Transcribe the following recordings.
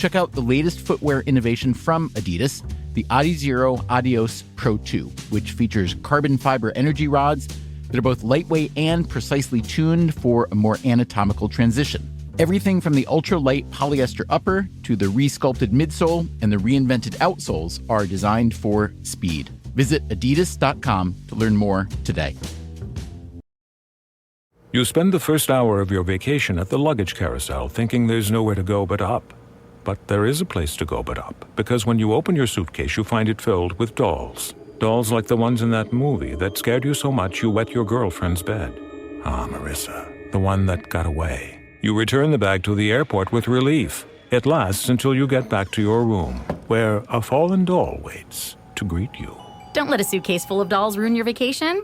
Check out the latest footwear innovation from Adidas, the Adizero Adios Pro 2, which features carbon fiber energy rods that are both lightweight and precisely tuned for a more anatomical transition. Everything from the ultra-light polyester upper to the re-sculpted midsole and the reinvented outsoles are designed for speed. Visit adidas.com to learn more today. You spend the first hour of your vacation at the luggage carousel thinking there's nowhere to go but up. But there is a place to go but up, because when you open your suitcase, you find it filled with dolls. Dolls like the ones in that movie that scared you so much you wet your girlfriend's bed. Ah, Marissa, the one that got away. You return the bag to the airport with relief. It lasts until you get back to your room, where a fallen doll waits to greet you. Don't let a suitcase full of dolls ruin your vacation.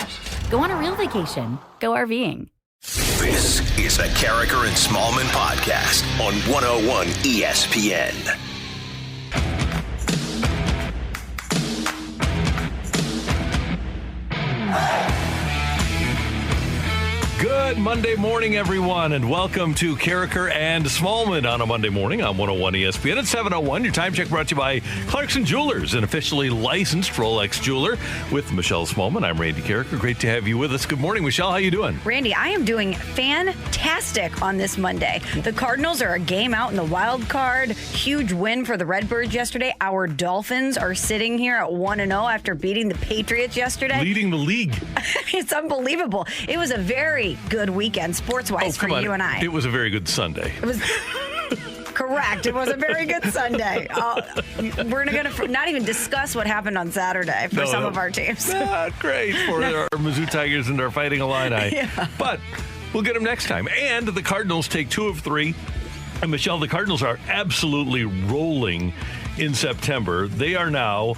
Go on a real vacation. Go RVing. This is the Carricker and Smallman podcast on 101 ESPN. Good Monday morning, everyone, and welcome to Carricker and Smallman on a Monday morning on 101 ESPN at 7:01. Your time check brought to you by Clarkson Jewelers, an officially licensed Rolex jeweler. With Michelle Smallman, I'm Randy Carricker. Great to have you with us. Good morning, Michelle. How you doing? Randy, I am doing fantastic on this Monday. The Cardinals are a game out in the wild card. Huge win for the Redbirds yesterday. Our Dolphins are sitting here at 1-0 after beating the Patriots yesterday. Leading the league. It's unbelievable. It was a very good weekend sports-wise for you and I. It was a very good Sunday. It was correct. It was a very good Sunday. We're going to not even discuss what happened on Saturday for some of our teams. Not great for our Mizzou Tigers and our Fighting Illini. Yeah. But we'll get them next time. And the Cardinals take 2 of 3. And Michelle, the Cardinals are absolutely rolling in September. They are now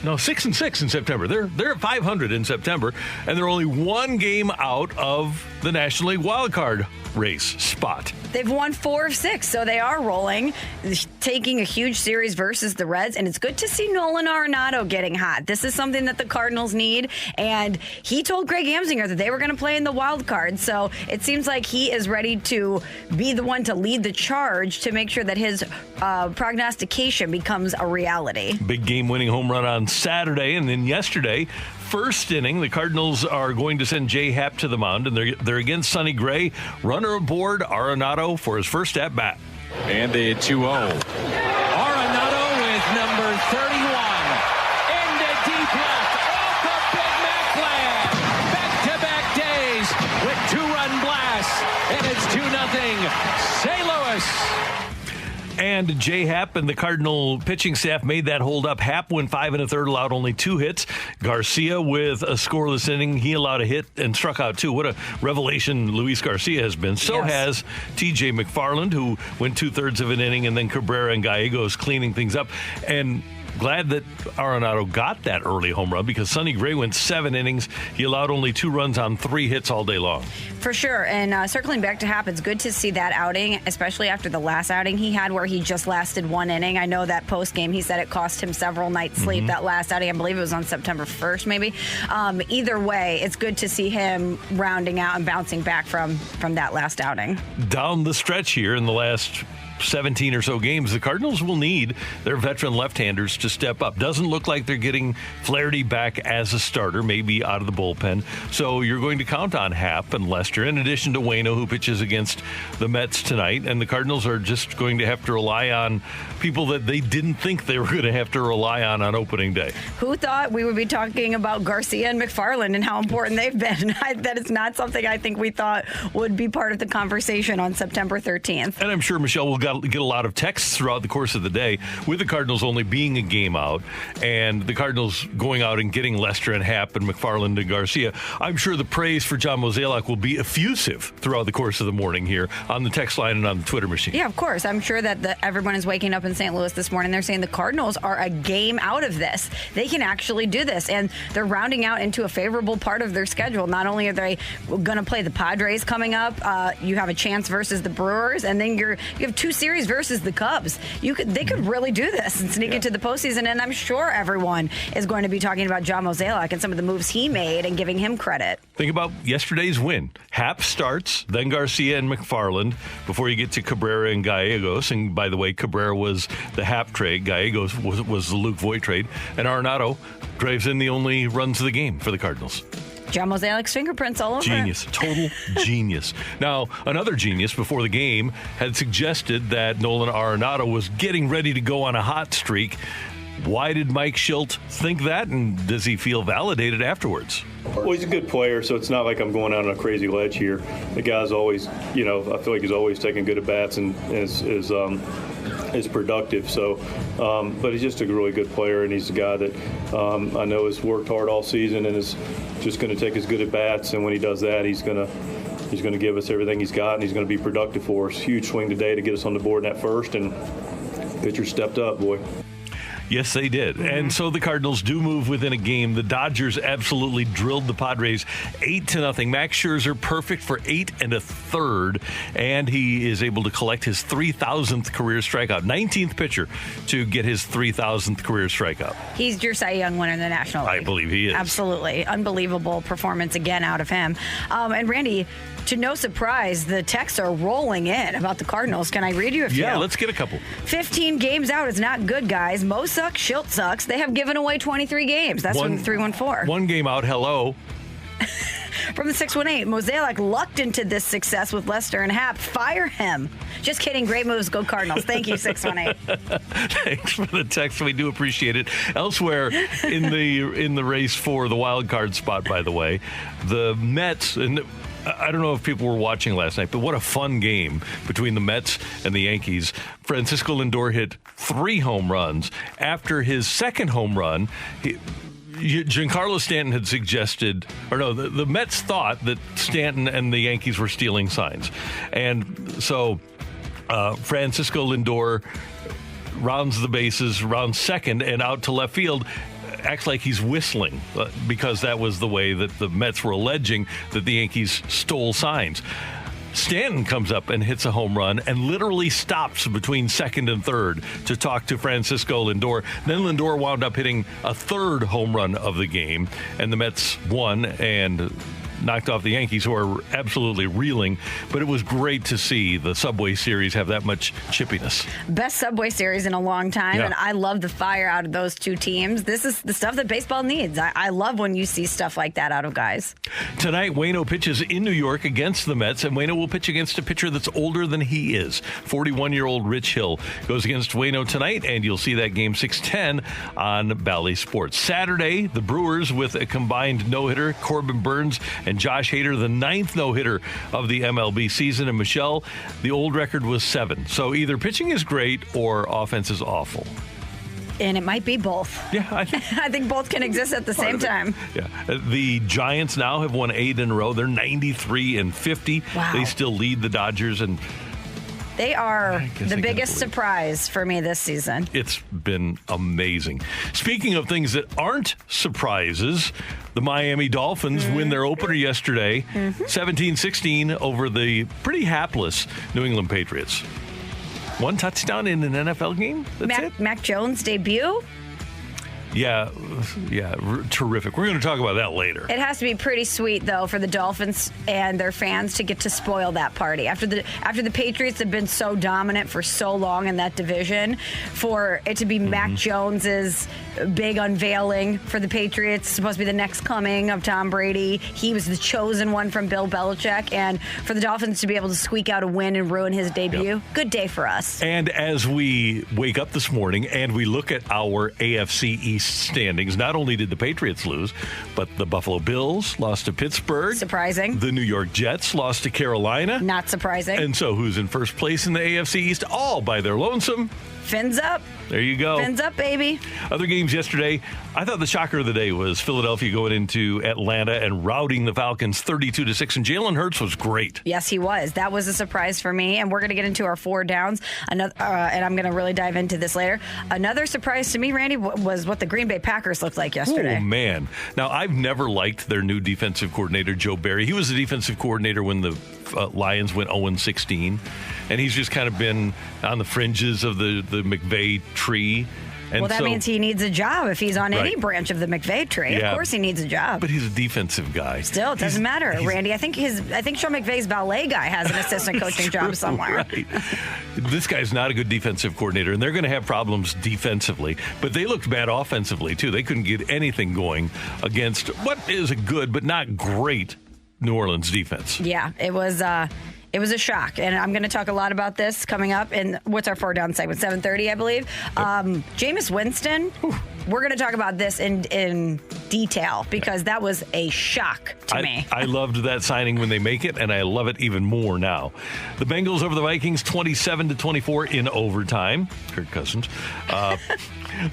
6-6 in September. They're at 500 in September, and they're only one game out of the National League wildcard race spot. They've won 4 of 6, so they are rolling, taking a huge series versus the Reds, and it's good to see Nolan Arenado getting hot. This is something that the Cardinals need, and he told Greg Amsinger that they were going to play in the wild card, so it seems like he is ready to be the one to lead the charge to make sure that his prognostication becomes a reality. Big game-winning home run on Saturday, and then yesterday, first inning, the Cardinals are going to send Jay Happ to the mound, and they're against Sonny Gray. Runner aboard, Arenado for his first at-bat. And the 2-0. Arenado with number 31. Into deep left, off the Big Mac land. Back-to-back days with 2-run blasts, and it's 2-0 St. Louis. And Jay Happ and the Cardinal pitching staff made that hold up. Happ went 5 1/3, allowed only 2 hits. Garcia with a scoreless inning. He allowed a hit and struck out 2. What a revelation Luis Garcia has been. So has TJ McFarland, who went 2/3 of an inning, and then Cabrera and Gallegos cleaning things up. And glad that Arenado got that early home run, because Sonny Gray went 7 innings. He allowed only 2 runs on 3 hits all day long. For sure. And circling back to Happ, it's good to see that outing, especially after the last outing he had where he just lasted 1 inning. I know that post-game he said it cost him several nights' sleep, that last outing. I believe it was on September 1st, maybe. Either way, it's good to see him rounding out and bouncing back from that last outing. Down the stretch here in the last 17 or so games, the Cardinals will need their veteran left-handers to step up. Doesn't look like they're getting Flaherty back as a starter, maybe out of the bullpen. So you're going to count on Happ and Lester, in addition to Waino, who pitches against the Mets tonight. And the Cardinals are just going to have to rely on people that they didn't think they were going to have to rely on opening day. Who thought we would be talking about Garcia and McFarland and how important they've been? That is not something I think we thought would be part of the conversation on September 13th. And I'm sure, Michelle, we'll get a lot of texts throughout the course of the day, with the Cardinals only being a game out and the Cardinals going out and getting Lester and Happ and McFarland and Garcia. I'm sure the praise for John Mozeliak will be effusive throughout the course of the morning here on the text line and on the Twitter machine. Yeah, of course. I'm sure that everyone is waking up in St. Louis this morning. They're saying the Cardinals are a game out of this. They can actually do this, and they're rounding out into a favorable part of their schedule. Not only are they going to play the Padres coming up, you have a chance versus the Brewers, and then you have 2 series versus the Cubs. They could really do this and sneak into the postseason, and I'm sure everyone is going to be talking about John Mozeliak and some of the moves he made and giving him credit. Think about yesterday's win. Happ starts, then Garcia and McFarland before you get to Cabrera and Gallegos. And by the way, Cabrera was the Happ trade. Gallegos was the Luke Voigt trade. And Arenado drives in the only runs of the game for the Cardinals. John Mozeliak's fingerprints all over Genius. it. Total genius. Now, another genius before the game had suggested that Nolan Arenado was getting ready to go on a hot streak. Why did Mike Schilt think that, and does he feel validated afterwards? Well, he's a good player, so it's not like I'm going out on a crazy ledge here. The guy's always, I feel like he's always taking good at-bats and is productive. So, but he's just a really good player, and he's a guy that I know has worked hard all season and is just going to take his good at-bats. And when he does that, he's going to give us everything he's got, and he's going to be productive for us. Huge swing today to get us on the board in that first, and pitcher stepped up, boy. Yes, they did. And so the Cardinals do move within a game. The Dodgers absolutely drilled the Padres 8-0. Max Scherzer perfect for 8 1/3, and he is able to collect his 3,000th career strikeout. 19th pitcher to get his 3,000th career strikeout. He's your Cy Young winner in the National League. I believe he is. Absolutely. Unbelievable performance again out of him. And Randy, to no surprise, the texts are rolling in about the Cardinals. Can I read you a few? Yeah, let's get a couple. 15 games out is not good, guys. Mo sucks, Schilt sucks. They have given away 23 games. That's from the 314. One game out, hello. From the 618, Mozeliak lucked into this success with Lester and Happ. Fire him. Just kidding. Great moves. Go Cardinals. Thank you, 618. Thanks for the text. We do appreciate it. Elsewhere in the race for the wild card spot, by the way, the Mets, and I don't know if people were watching last night, but what a fun game between the Mets and the Yankees. Francisco Lindor hit 3 home runs. After his second home run, Giancarlo Stanton had suggested, the Mets thought that Stanton and the Yankees were stealing signs. And so Francisco Lindor rounds the bases, rounds second, and out to left field, acts like he's whistling because that was the way that the Mets were alleging that the Yankees stole signs. Stanton comes up and hits a home run and literally stops between second and third to talk to Francisco Lindor. Then Lindor wound up hitting a third home run of the game, and the Mets won and knocked off the Yankees, who are absolutely reeling. But it was great to see the Subway Series have that much chippiness. Best Subway Series in a long time, and I love the fire out of those two teams. This is the stuff that baseball needs. I love when you see stuff like that out of guys. Tonight, Waino pitches in New York against the Mets, and Waino will pitch against a pitcher that's older than he is. 41-year-old Rich Hill goes against Waino tonight, and you'll see that game 6:10 on Bally Sports. Saturday, the Brewers with a combined no-hitter, Corbin Burns and Josh Hader, the 9th no-hitter of the MLB season. And Michelle, the old record was 7. So either pitching is great or offense is awful. And it might be both. Yeah, I think both can exist at the same time. Yeah, the Giants now have won 8 in a row. They're 93-50. Wow. They still lead the Dodgers, and they are the biggest surprise for me this season. It's been amazing. Speaking of things that aren't surprises, the Miami Dolphins win their opener yesterday, 17-16 over the pretty hapless New England Patriots. 1 touchdown in an NFL game? That's it? Mac Jones' debut? Yeah, terrific. We're going to talk about that later. It has to be pretty sweet, though, for the Dolphins and their fans to get to spoil that party. After the Patriots have been so dominant for so long in that division, for it to be Mac Jones's big unveiling for the Patriots, supposed to be the next coming of Tom Brady. He was the chosen one from Bill Belichick, and for the Dolphins to be able to squeak out a win and ruin his debut, good day for us. And as we wake up this morning and we look at our AFC East standings, not only did the Patriots lose, but the Buffalo Bills lost to Pittsburgh. Surprising. The New York Jets lost to Carolina. Not surprising. And so who's in first place in the AFC East? All by their lonesome. Fins up. There you go. Fins up, baby. Other games yesterday, I thought the shocker of the day was Philadelphia going into Atlanta and routing the Falcons 32-6, and Jalen Hurts was great. Yes, he was. That was a surprise for me, and we're going to get into our 4 downs, and I'm going to really dive into this later. Another surprise to me, Randy, was what the Green Bay Packers looked like yesterday. Oh, man. Now, I've never liked their new defensive coordinator, Joe Barry. He was the defensive coordinator when the Lions went 0-16, and he's just kind of been on the fringes of the McVay tree. And well, that means he needs a job if he's on any Right. branch of the McVay tree. Yeah. Of course he needs a job. But he's a defensive guy. Still, it doesn't matter, Randy. I think Sean McVay's ballet guy has an assistant coaching job somewhere. Right. This guy's not a good defensive coordinator, and they're going to have problems defensively. But they looked bad offensively, too. They couldn't get anything going against what is a good but not great New Orleans defense. Yeah, it was a shock, and I'm going to talk a lot about this coming up. And what's our 4 down segment? 7:30, I believe. Jameis Winston. We're going to talk about this in detail because that was a shock to me. I loved that signing when they make it, and I love it even more now. The Bengals over the Vikings, 27-24 in overtime. Kirk Cousins.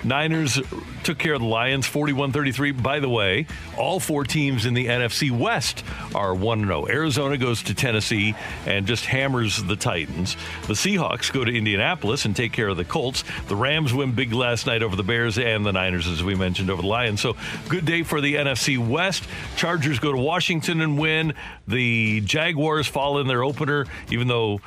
Niners took care of the Lions, 41-33. By the way, all 4 teams in the NFC West are 1-0. Arizona goes to Tennessee and just hammers the Titans. The Seahawks go to Indianapolis and take care of the Colts. The Rams win big last night over the Bears, and the Niners, as we mentioned, over the Lions. So good day for the NFC West. Chargers go to Washington and win. The Jaguars fall in their opener, even though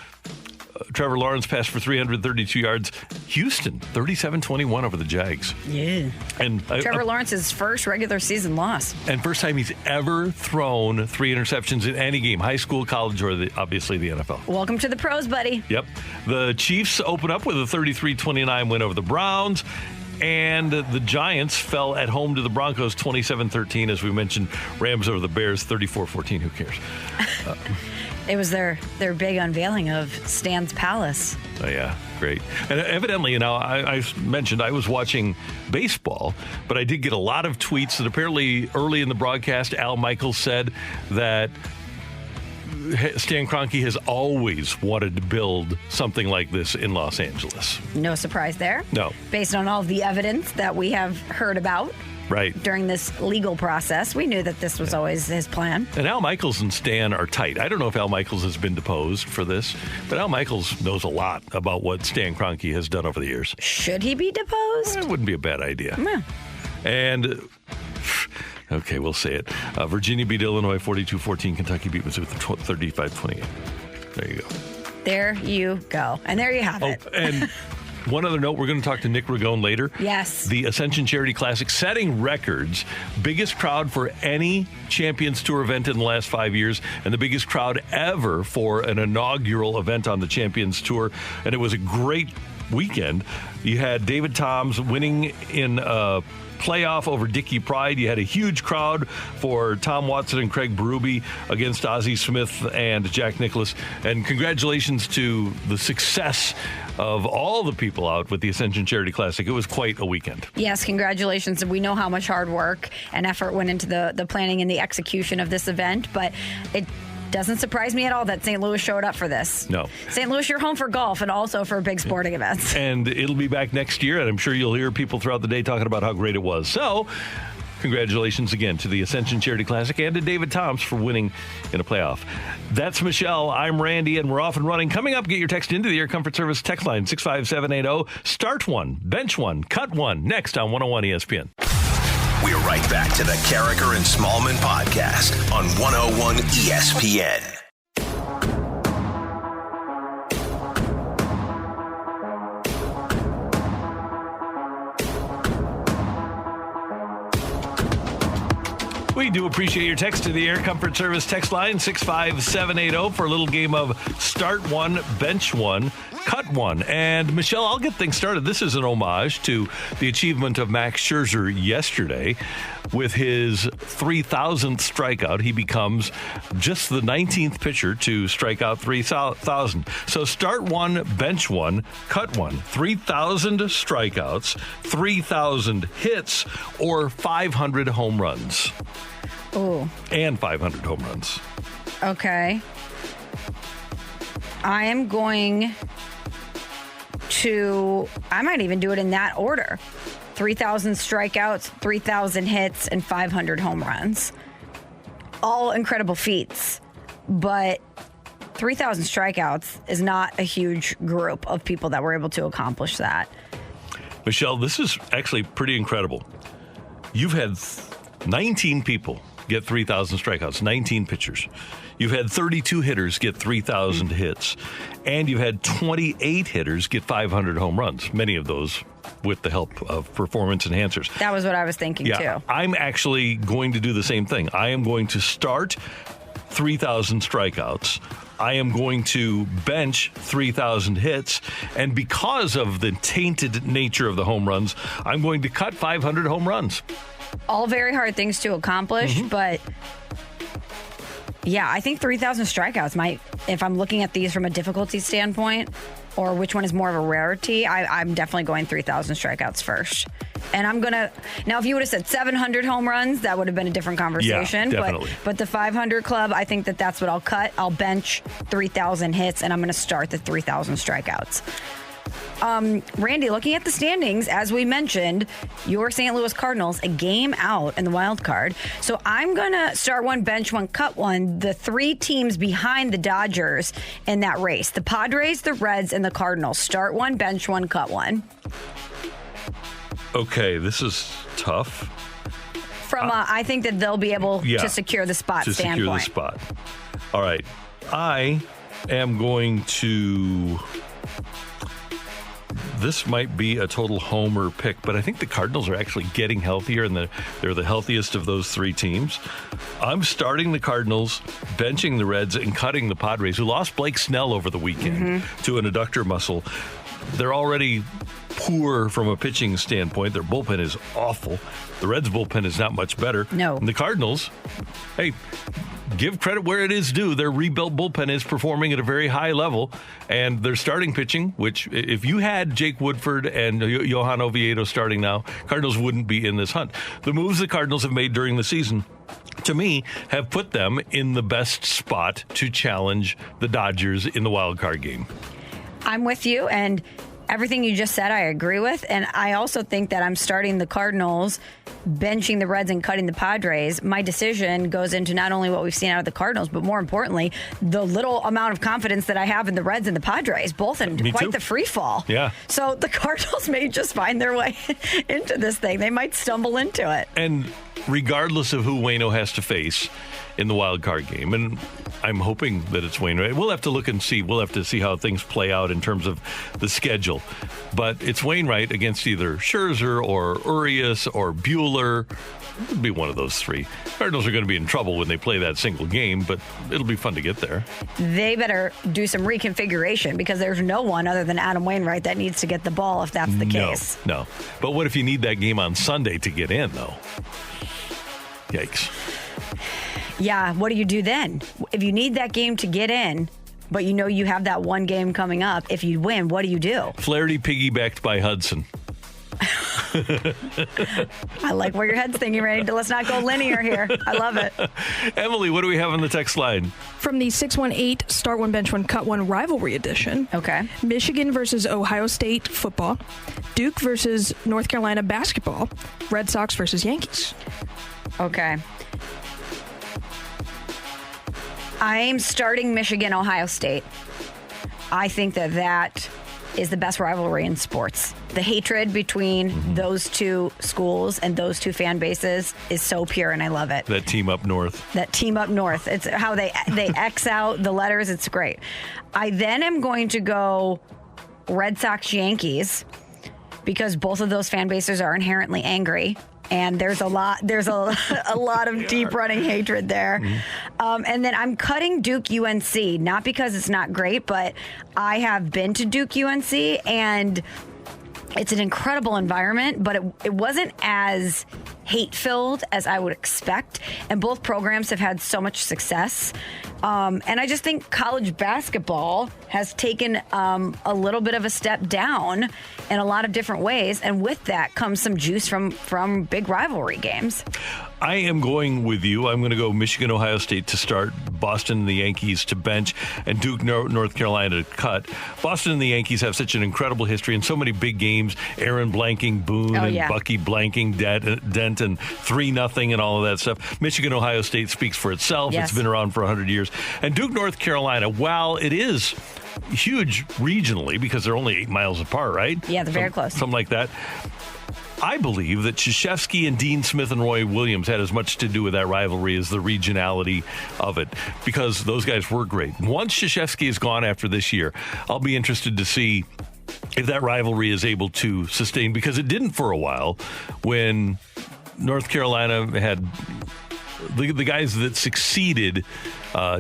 Trevor Lawrence passed for 332 yards. Houston, 37-21 over the Jags. Yeah. And Trevor Lawrence's first regular season loss. And first time he's ever thrown 3 interceptions in any game, high school, college, or obviously the NFL. Welcome to the pros, buddy. Yep. The Chiefs open up with a 33-29 win over the Browns. And the Giants fell at home to the Broncos 27-13. As we mentioned, Rams over the Bears 34-14. Who cares? It was their big unveiling of Stan's Palace. Oh, yeah. Great. And evidently, I mentioned I was watching baseball, but I did get a lot of tweets that apparently early in the broadcast, Al Michaels said that Stan Kroenke has always wanted to build something like this in Los Angeles. No surprise there. No. Based on all of the evidence that we have heard about. Right. During this legal process, we knew that this was always his plan. And Al Michaels and Stan are tight. I don't know if Al Michaels has been deposed for this, but Al Michaels knows a lot about what Stan Kroenke has done over the years. Should he be deposed? It wouldn't be a bad idea. Yeah. And okay, we'll say it. Virginia beat Illinois 42-14. Kentucky beat Missouri 35-28. There you go. There you go. And there you have it. And one other note, we're going to talk to Nick Ragone later. Yes. The Ascension Charity Classic setting records. Biggest crowd for any Champions Tour event in the last 5 years, and the biggest crowd ever for an inaugural event on the Champions Tour. And it was a great weekend. You had David Toms winning in playoff over Dickie Pride. You had a huge crowd for Tom Watson and Craig Berube against Ozzie Smith and Jack Nicklaus. And congratulations to the success of all the people out with the Ascension Charity Classic. It was quite a weekend. Yes, congratulations. We know how much hard work and effort went into the planning and the execution of this event, but it doesn't surprise me at all that St. Louis showed up for this. No. St. Louis, you're home for golf and also for big sporting events. And it'll be back next year, and I'm sure you'll hear people throughout the day talking about how great it was. So, congratulations again to the Ascension Charity Classic and to David Toms for winning in a playoff. That's Michelle. I'm Randy, and we're off and running. Coming up, get your text into the Air Comfort Service text line 65780. Start one, bench one, cut one. Next on 101 ESPN. We're right back to the Carricker and Smallman podcast on 101 ESPN. We do appreciate your text to the Air Comfort Service text line 65780 for a little game of start one, bench one, cut one. And Michelle, I'll get things started. This is an homage to the achievement of Max Scherzer yesterday. With his 3,000th strikeout, he becomes just the 19th pitcher to strike out 3,000. So start one, bench one, cut one. 3,000 strikeouts, 3,000 hits, or 500 home runs. Ooh. And 500 home runs. Okay. I am going I might even do it in that order. 3,000 strikeouts, 3,000 hits, and 500 home runs. All incredible feats, but 3,000 strikeouts is not a huge group of people that were able to accomplish that. Michelle, this is actually pretty incredible. You've had 19 people get 3,000 strikeouts, 19 pitchers. You've had 32 hitters get 3,000 hits, and you've had 28 hitters get 500 home runs, many of those with the help of performance enhancers. That was what I was thinking, too. I'm actually going to do the same thing. I am going to start 3,000 strikeouts. I am going to bench 3,000 hits, and because of the tainted nature of the home runs, I'm going to cut 500 home runs. All very hard things to accomplish, but yeah, I think 3,000 strikeouts might, if I'm looking at these from a difficulty standpoint, or which one is more of a rarity, I'm definitely going 3,000 strikeouts first. And I'm going to, now if you would have said 700 home runs, that would have been a different conversation. Yeah, definitely. But the 500 club, I think that's what I'll cut. I'll bench 3,000 hits, and I'm going to start the 3,000 strikeouts. Randy, looking at the standings, as we mentioned, your St. Louis Cardinals, a game out in the wild card. So I'm going to start one, bench one, cut one. The three teams behind the Dodgers in that race, the Padres, the Reds, and the Cardinals. Start one, bench one, cut one. Okay, this is tough. From I think that they'll be able to secure the spot standpoint. Secure the spot. All right. I am going to... This might be a total homer pick, but I think the Cardinals are actually getting healthier, and they're the healthiest of those three teams. I'm starting the Cardinals, benching the Reds, and cutting the Padres, who lost Blake Snell over the weekend to an adductor muscle. They're already poor from a pitching standpoint. Their bullpen is awful. The Reds' bullpen is not much better. No. And the Cardinals, hey, give credit where it is due. Their rebuilt bullpen is performing at a very high level, and their starting pitching, which if you had Jake Woodford and Johan Oviedo starting now, Cardinals wouldn't be in this hunt. The moves the Cardinals have made during the season, to me, have put them in the best spot to challenge the Dodgers in the wild card game. I'm with you, and everything you just said, I agree with. And I also think that I'm starting the Cardinals, benching the Reds, and cutting the Padres. My decision goes into not only what we've seen out of the Cardinals, but more importantly, the little amount of confidence that I have in the Reds and the Padres, both in quite the free fall. Yeah. So the Cardinals may just find their way into this thing. They might stumble into it. And regardless of who Waino has to face in the wild card game, and I'm hoping that it's Wainwright. We'll have to look and see. We'll have to see how things play out in terms of the schedule. But it's Wainwright against either Scherzer or Urias or Buehler. It would be one of those three. Cardinals are going to be in trouble when they play that single game, but it'll be fun to get there. They better do some reconfiguration, because there's no one other than Adam Wainwright that needs to get the ball if that's the case. No. But what if you need that game on Sunday to get in, though? Yikes. Yeah, what do you do then? If you need that game to get in, but you know you have that one game coming up, if you win, what do you do? Flaherty piggybacked by Hudson. I like where your head's thinking, Randy. Let's not go linear here. I love it. Emily, what do we have on the text line? From the 618 Start One, Bench One, Cut One rivalry edition. Okay. Michigan versus Ohio State football. Duke versus North Carolina basketball. Red Sox versus Yankees. Okay. I'm starting Michigan, Ohio State. I think that is the best rivalry in sports. The hatred between those two schools and those two fan bases is so pure, and I love it. That team up north. It's how they X out the letters. It's great. I then am going to go Red Sox, Yankees, because both of those fan bases are inherently angry. And there's a lot of deep running hatred there. And then I'm cutting Duke UNC, not because it's not great, but I have been to Duke UNC, and it's an incredible environment, but it wasn't as hate-filled as I would expect. And both programs have had so much success. And I just think college basketball has taken a little bit of a step down in a lot of different ways. And with that comes some juice from big rivalry games. I am going with you. I'm going to go Michigan, Ohio State to start, Boston and the Yankees to bench, and Duke, North Carolina to cut. Boston and the Yankees have such an incredible history and so many big games. Aaron blanking Boone and Bucky blanking Dent and 3-0 and all of that stuff. Michigan, Ohio State speaks for itself. Yes. It's been around for 100 years. And Duke, North Carolina, while it is huge regionally because they're only 8 miles apart, right? Yeah, they're very close. Something like that. I believe that Krzyzewski and Dean Smith and Roy Williams had as much to do with that rivalry as the regionality of it, because those guys were great. Once Krzyzewski is gone after this year, I'll be interested to see if that rivalry is able to sustain, because it didn't for a while when North Carolina had the guys that succeeded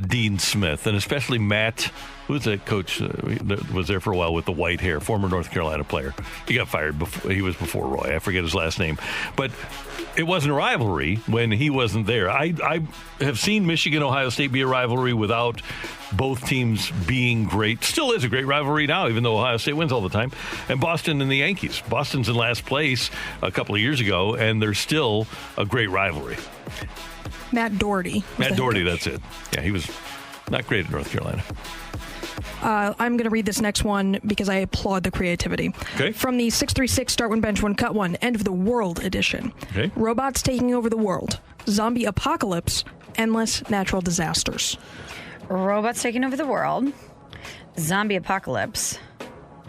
Dean Smith, and especially Matt. Who's that coach that was there for a while with the white hair, former North Carolina player? He got fired before he was before Roy. I forget his last name. But it wasn't a rivalry when he wasn't there. I have seen Michigan, Ohio State be a rivalry without both teams being great. Still is a great rivalry now, even though Ohio State wins all the time. And Boston and the Yankees. Boston's in last place a couple of years ago, and they're still a great rivalry. Matt Doherty. Matt Doherty, that's it. Yeah, he was not great at North Carolina. I'm going to read this next one because I applaud the creativity. Okay. From the 636 Start One, Bench One, Cut One, End of the World edition. Okay. Robots taking over the world. Zombie apocalypse. Endless natural disasters. Robots taking over the world. Zombie apocalypse.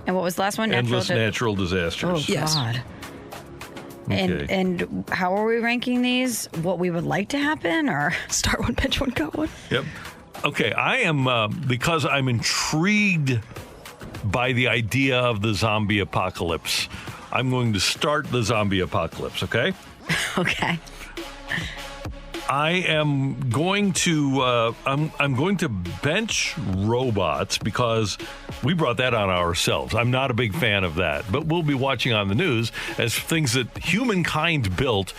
And what was the last one? Endless natural disasters. Oh, Yes. God. Okay. And how are we ranking these? What we would like to happen, or Start One, Bench One, Cut One. Yep. Okay, I am, because I'm intrigued by the idea of the zombie apocalypse, I'm going to start the zombie apocalypse, okay? Okay. I am going to I'm going to bench robots because we brought that on ourselves. I'm not a big fan of that, but we'll be watching on the news as things that humankind built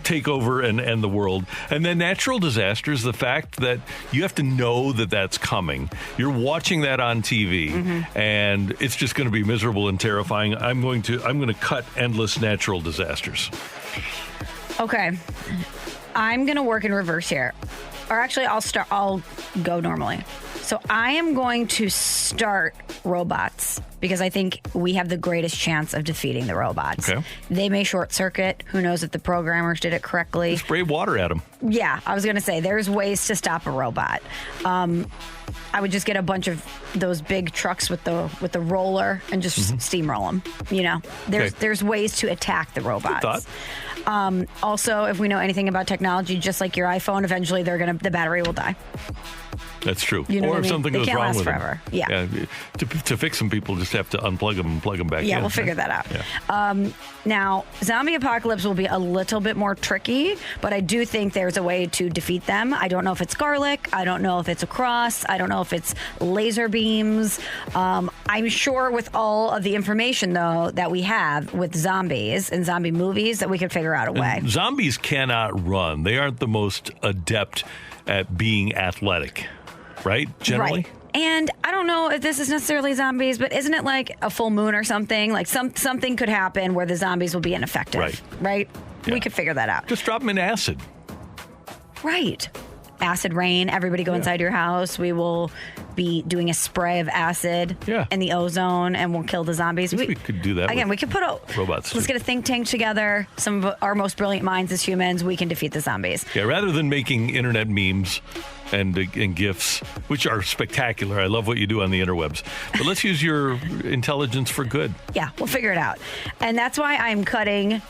take over and end the world. And then natural disasters, the fact that you have to know that that's coming. You're watching that on TV, and it's just going to be miserable and terrifying. I'm going to cut endless natural disasters. Okay. I'm going to work in reverse here. Or actually, I'll go normally. So I am going to start robots because I think we have the greatest chance of defeating the robots. Okay. They may short circuit. Who knows if the programmers did it correctly? Spray water at them. Yeah, I was going to say there's ways to stop a robot. I would just get a bunch of those big trucks with the roller and just steamroll them. You know, there's ways to attack the robots. Good thought. Also, if we know anything about technology, just like your iPhone, eventually the battery will die. That's true. You know or what I if mean? something They goes can't wrong last with forever. them. Yeah. To fix them, people just have to unplug them and plug them back in. Yeah, we'll figure that out. Yeah. Now, zombie apocalypse will be a little bit more tricky, but I do think there's a way to defeat them. I don't know if it's garlic. I don't know if it's a cross. I don't know if it's laser beams. I'm sure with all of the information, though, that we have with zombies and zombie movies that we could figure out a way. And zombies cannot run. They aren't the most adept at being athletic, right? Generally? Right. And I don't know if this is necessarily zombies, but isn't it like a full moon or something? Like something could happen where the zombies will be ineffective. Right? Yeah. We could figure that out. Just drop them in acid. Right. Acid rain. Everybody go inside your house. We will be doing a spray of acid in the ozone, and we'll kill the zombies. We could do that. Again, we could put robots. Let's get a think tank together. Some of our most brilliant minds as humans. We can defeat the zombies. Yeah. Rather than making internet memes and GIFs, which are spectacular. I love what you do on the interwebs. But let's use your intelligence for good. Yeah, we'll figure it out. And that's why I'm cutting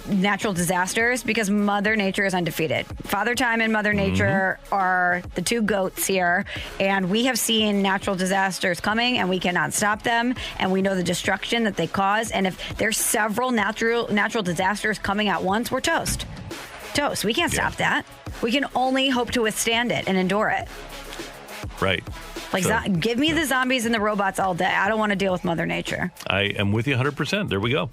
natural disasters, because Mother Nature is undefeated. Father Time and Mother Nature are the two goats here, and we have seen natural disasters coming, and we cannot stop them, and we know the destruction that they cause. And if there's several natural disasters coming at once, we're toast. We can't stop that. We can only hope to withstand it and endure it. Right. Like, give me the zombies and the robots all day. I don't want to deal with Mother Nature. I am with you 100%. There we go.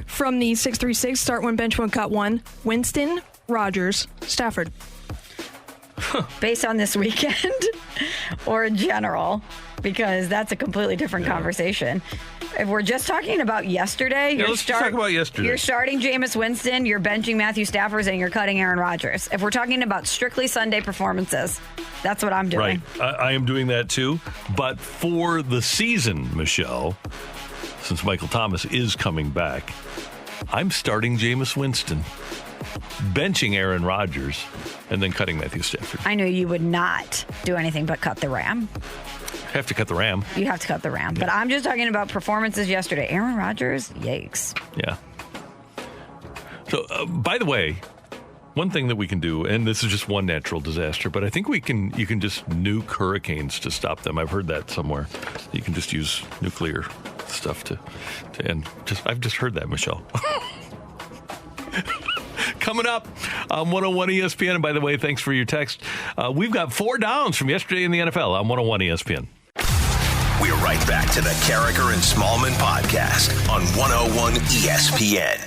From the 636 Start One, Bench One, Cut One, Winston, Rogers, Stafford. Based on this weekend or in general, because that's a completely different conversation. If we're just talking about yesterday, let's talk about yesterday. You're starting Jameis Winston, you're benching Matthew Stafford, and you're cutting Aaron Rodgers. If we're talking about strictly Sunday performances, that's what I'm doing. Right. I am doing that too. But for the season, Michelle, since Michael Thomas is coming back, I'm starting Jameis Winston, benching Aaron Rodgers, and then cutting Matthew Stafford. I knew you would not do anything but cut the Ram. Have to cut the Ram. You have to cut the Ram. Yeah. But I'm just talking about performances yesterday. Aaron Rodgers, yikes. Yeah. So, by the way, one thing that we can do, and this is just one natural disaster, but I think you can just nuke hurricanes to stop them. I've heard that somewhere. You can just use nuclear stuff to end. I've just heard that, Michelle. Coming up on 101 ESPN, and by the way, thanks for your text. We've got 4 downs from yesterday in the NFL on 101 ESPN. We're right back to the Carricker and Smallman podcast on 101 ESPN.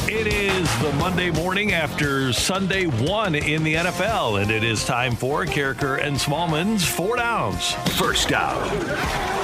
It is the Monday morning after Sunday 1 in the NFL, and it is time for Carricker and Smallman's 4 downs. First down.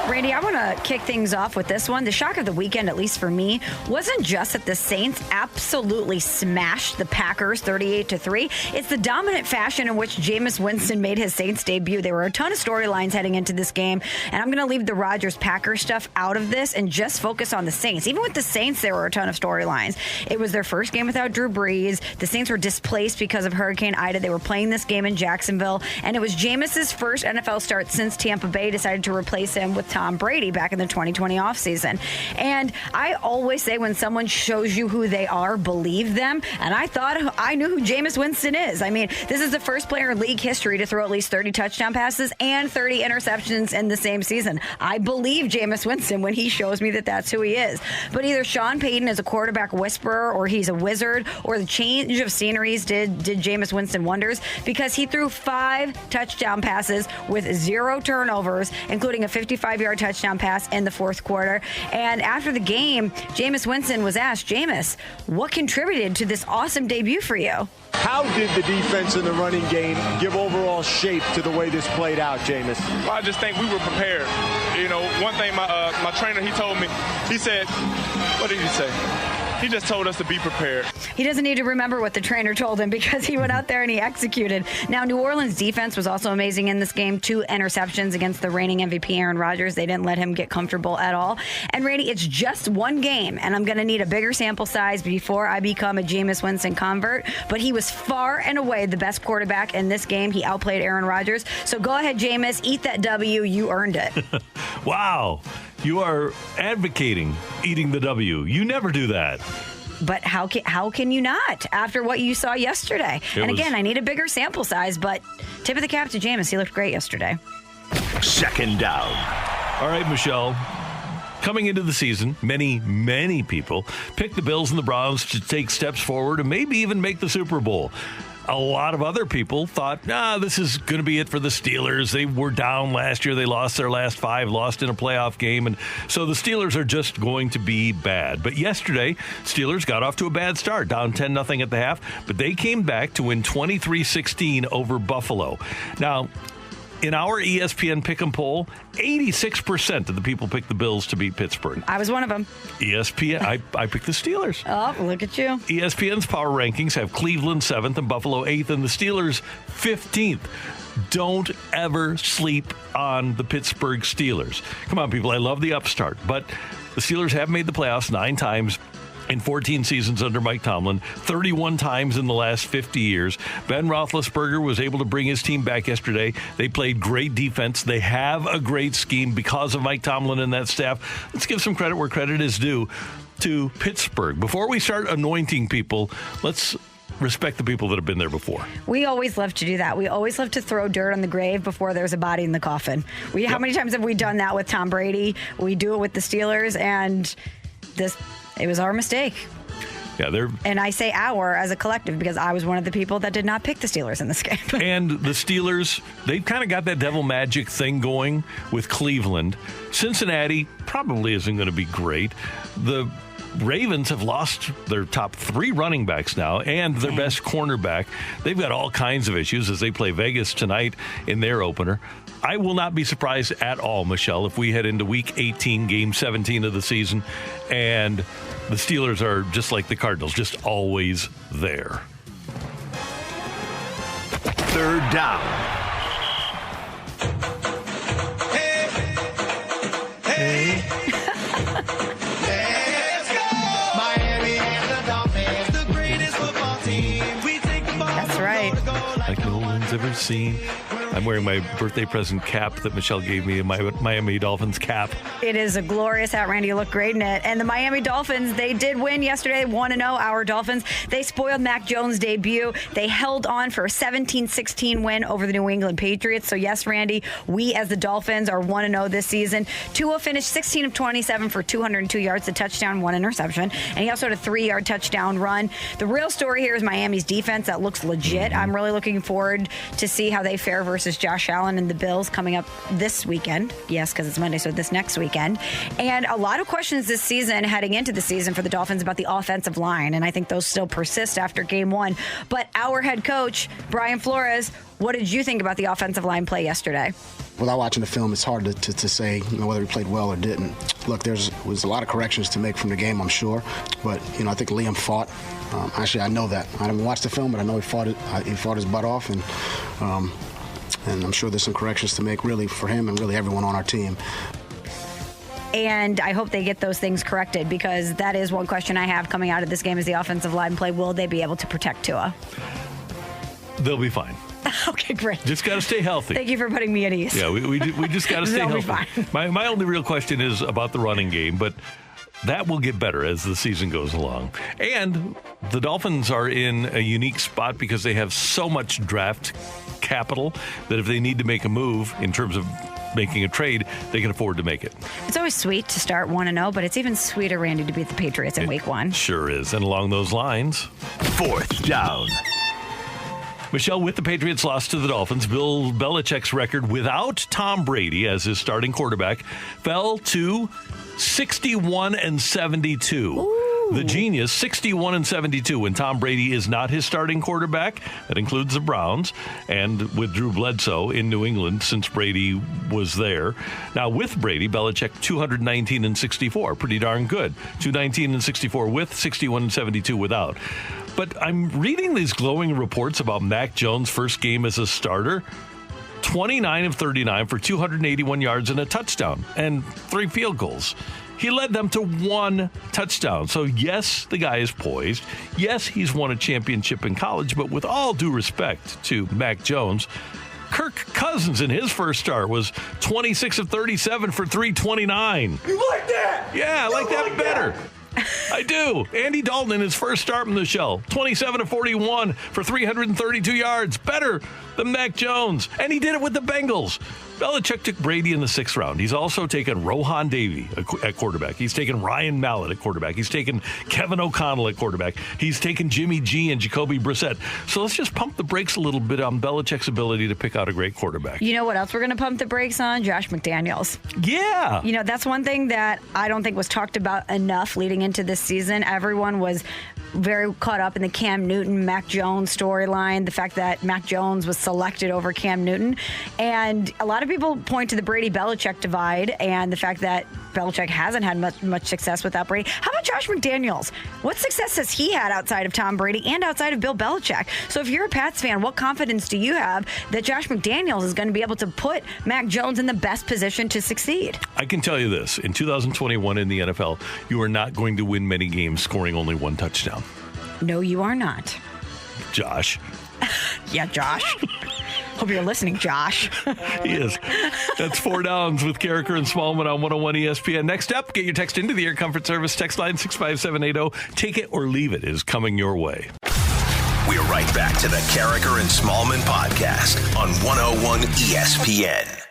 Randy, I want to kick things off with this one. The shock of the weekend, at least for me, wasn't just that the Saints absolutely smashed the Packers 38-3. It's the dominant fashion in which Jameis Winston made his Saints debut. There were a ton of storylines heading into this game, and I'm going to leave the Rodgers-Packers stuff out of this and just focus on the Saints. Even with the Saints, there were a ton of storylines. It was their first game without Drew Brees. The Saints were displaced because of Hurricane Ida. They were playing this game in Jacksonville, and it was Jameis's first NFL start since Tampa Bay decided to replace him with Tom Brady back in the 2020 offseason. And I always say when someone shows you who they are, believe them. And I thought I knew who Jameis Winston is. I mean, this is the first player in league history to throw at least 30 touchdown passes and 30 interceptions in the same season. I believe Jameis Winston when he shows me that that's who he is. But either Sean Payton is a quarterback whisperer or he's a wizard, or the change of sceneries did Jameis Winston wonders, because he threw 5 touchdown passes with 0 turnovers, including a 55-yard touchdown pass in the fourth quarter. And after the game, Jameis Winston was asked, Jameis, what contributed to this awesome debut for you? How did the defense in the running game give overall shape to the way this played out, Jameis? Well, I just think we were prepared. You know, one thing my trainer, he told me, he said, what did he say? He just told us to be prepared. He doesn't need to remember what the trainer told him because he went out there and he executed. Now, New Orleans defense was also amazing in this game. 2 interceptions against the reigning MVP, Aaron Rodgers. They didn't let him get comfortable at all. And, Randy, it's just one game, and I'm going to need a bigger sample size before I become a Jameis Winston convert. But he was far and away the best quarterback in this game. He outplayed Aaron Rodgers. So go ahead, Jameis. Eat that W. You earned it. Wow. You are advocating eating the W. You never do that. But how can you not after what you saw yesterday? Again, I need a bigger sample size, but tip of the cap to Jameis. He looked great yesterday. Second down. All right, Michelle. Coming into the season, many people picked the Bills and the Browns to take steps forward and maybe even make the Super Bowl. A lot of other people thought, this is going to be it for the Steelers. They were down last year. They lost their last 5, lost in a playoff game. And so the Steelers are just going to be bad. But yesterday, Steelers got off to a bad start, down 10-0 at the half. But they came back to win 23-16 over Buffalo. Now, in our ESPN Pick'em poll, 86% of the people picked the Bills to beat Pittsburgh. I was one of them. ESPN, I picked the Steelers. Oh, look at you. ESPN's power rankings have Cleveland 7th and Buffalo 8th and the Steelers 15th. Don't ever sleep on the Pittsburgh Steelers. Come on, people. I love the upstart, but the Steelers have made the playoffs 9 times. In 14 seasons under Mike Tomlin, 31 times in the last 50 years. Ben Roethlisberger was able to bring his team back yesterday. They played great defense. They have a great scheme because of Mike Tomlin and that staff. Let's give some credit where credit is due to Pittsburgh. Before we start anointing people, let's respect the people that have been there before. We always love to do that. We always love to throw dirt on the grave before there's a body in the coffin. How many times have we done that with Tom Brady? We do it with the Steelers, and it was our mistake. Yeah, and I say our as a collective because I was one of the people that did not pick the Steelers in this game. And the Steelers, they've kind of got that devil magic thing going with Cleveland. Cincinnati probably isn't going to be great. The Ravens have lost their top 3 running backs now and their best cornerback. They've got all kinds of issues as they play Vegas tonight in their opener. I will not be surprised at all, Michelle, if we head into Week 18, Game 17 of the season, and the Steelers are just like the Cardinals, just always there. Third down. Hey. Let's go! Miami and the Dolphins, the greatest football team. We take the ball. That's right. Like no one's ever seen. I'm wearing my birthday present cap that Michelle gave me, my Miami Dolphins cap. It is a glorious hat, Randy. You look great in it. And the Miami Dolphins, they did win yesterday, 1-0, our Dolphins. They spoiled Mac Jones' debut. They held on for a 17-16 win over the New England Patriots. So, yes, Randy, we as the Dolphins are 1-0 this season. Tua finished 16 of 27 for 202 yards, a touchdown, 1 interception. And he also had a 3-yard touchdown run. The real story here is Miami's defense. That looks legit. I'm really looking forward to see how they fare versus Josh Allen and the Bills coming up this weekend. Yes, because it's Monday, so this next weekend. And a lot of questions this season, heading into the season for the Dolphins about the offensive line, and I think those still persist after Game 1. But our head coach, Brian Flores, what did you think about the offensive line play yesterday? Without watching the film, it's hard to say whether he played well or didn't. Look, was a lot of corrections to make from the game, I'm sure. But, I think Liam fought. Actually, I know that. I haven't watched the film, but I know he fought his butt off. And I'm sure there's some corrections to make, really, for him and really everyone on our team. And I hope they get those things corrected, because that is one question I have coming out of this game is the offensive line play. Will they be able to protect Tua? They'll be fine. Okay, great. Just got to stay healthy. Thank you for putting me at ease. Yeah, we just got to stay They'll healthy. be fine. My only real question is about the running game, but that will get better as the season goes along. And the Dolphins are in a unique spot because they have so much draft capital that if they need to make a move in terms of making a trade, they can afford to make it. It's always sweet to start 1-0, but it's even sweeter, Randy, to beat the Patriots in Week 1. Sure is. And along those lines, fourth down. Michelle, with the Patriots' loss to the Dolphins, Bill Belichick's record without Tom Brady as his starting quarterback fell to 61-72. Ooh. The genius, 61-72 when Tom Brady is not his starting quarterback. That includes the Browns, and with Drew Bledsoe in New England since Brady was there. Now with Brady, Belichick 219-64, pretty darn good. 219-64 with, 61-72 without. But I'm reading these glowing reports about Mac Jones' first game as a starter. 29 of 39 for 281 yards and a touchdown and 3 field goals. He led them to 1 touchdown. So, yes, the guy is poised. Yes, he's won a championship in college. But with all due respect to Mac Jones, Kirk Cousins in his first start was 26 of 37 for 329. You like that? Yeah, I like that better. That. I do. Andy Dalton in his first start in the show, 27 of 41 for 332 yards. Better than Mac Jones. And he did it with the Bengals. Belichick took Brady in the 6th round. He's also taken Rohan Davey at quarterback. He's taken Ryan Mallett at quarterback. He's taken Kevin O'Connell at quarterback. He's taken Jimmy G and Jacoby Brissett. So let's just pump the brakes a little bit on Belichick's ability to pick out a great quarterback. You know what else we're going to pump the brakes on? Josh McDaniels. Yeah. That's one thing that I don't think was talked about enough leading into this season. Everyone was very caught up in the Cam Newton, Mac Jones storyline, the fact that Mac Jones was selected over Cam Newton. And a lot of people point to the Brady-Belichick divide and the fact that Belichick hasn't had much success without Brady. How about Josh McDaniels? What success has he had outside of Tom Brady and outside of Bill Belichick? So if you're a Pats fan, what confidence do you have that Josh McDaniels is going to be able to put Mac Jones in the best position to succeed? I can tell you this. In 2021 in the NFL, you are not going to win many games scoring only 1 touchdown. No, you are not. Josh. Yeah, Josh. Hope you're listening, Josh. He is. That's 4 Downs with Carricker and Smallman on 101 ESPN. Next up, get your text into the Air Comfort Service. Text line 65780. Take it or leave it is coming your way. We're right back to the Carricker and Smallman podcast on 101 ESPN.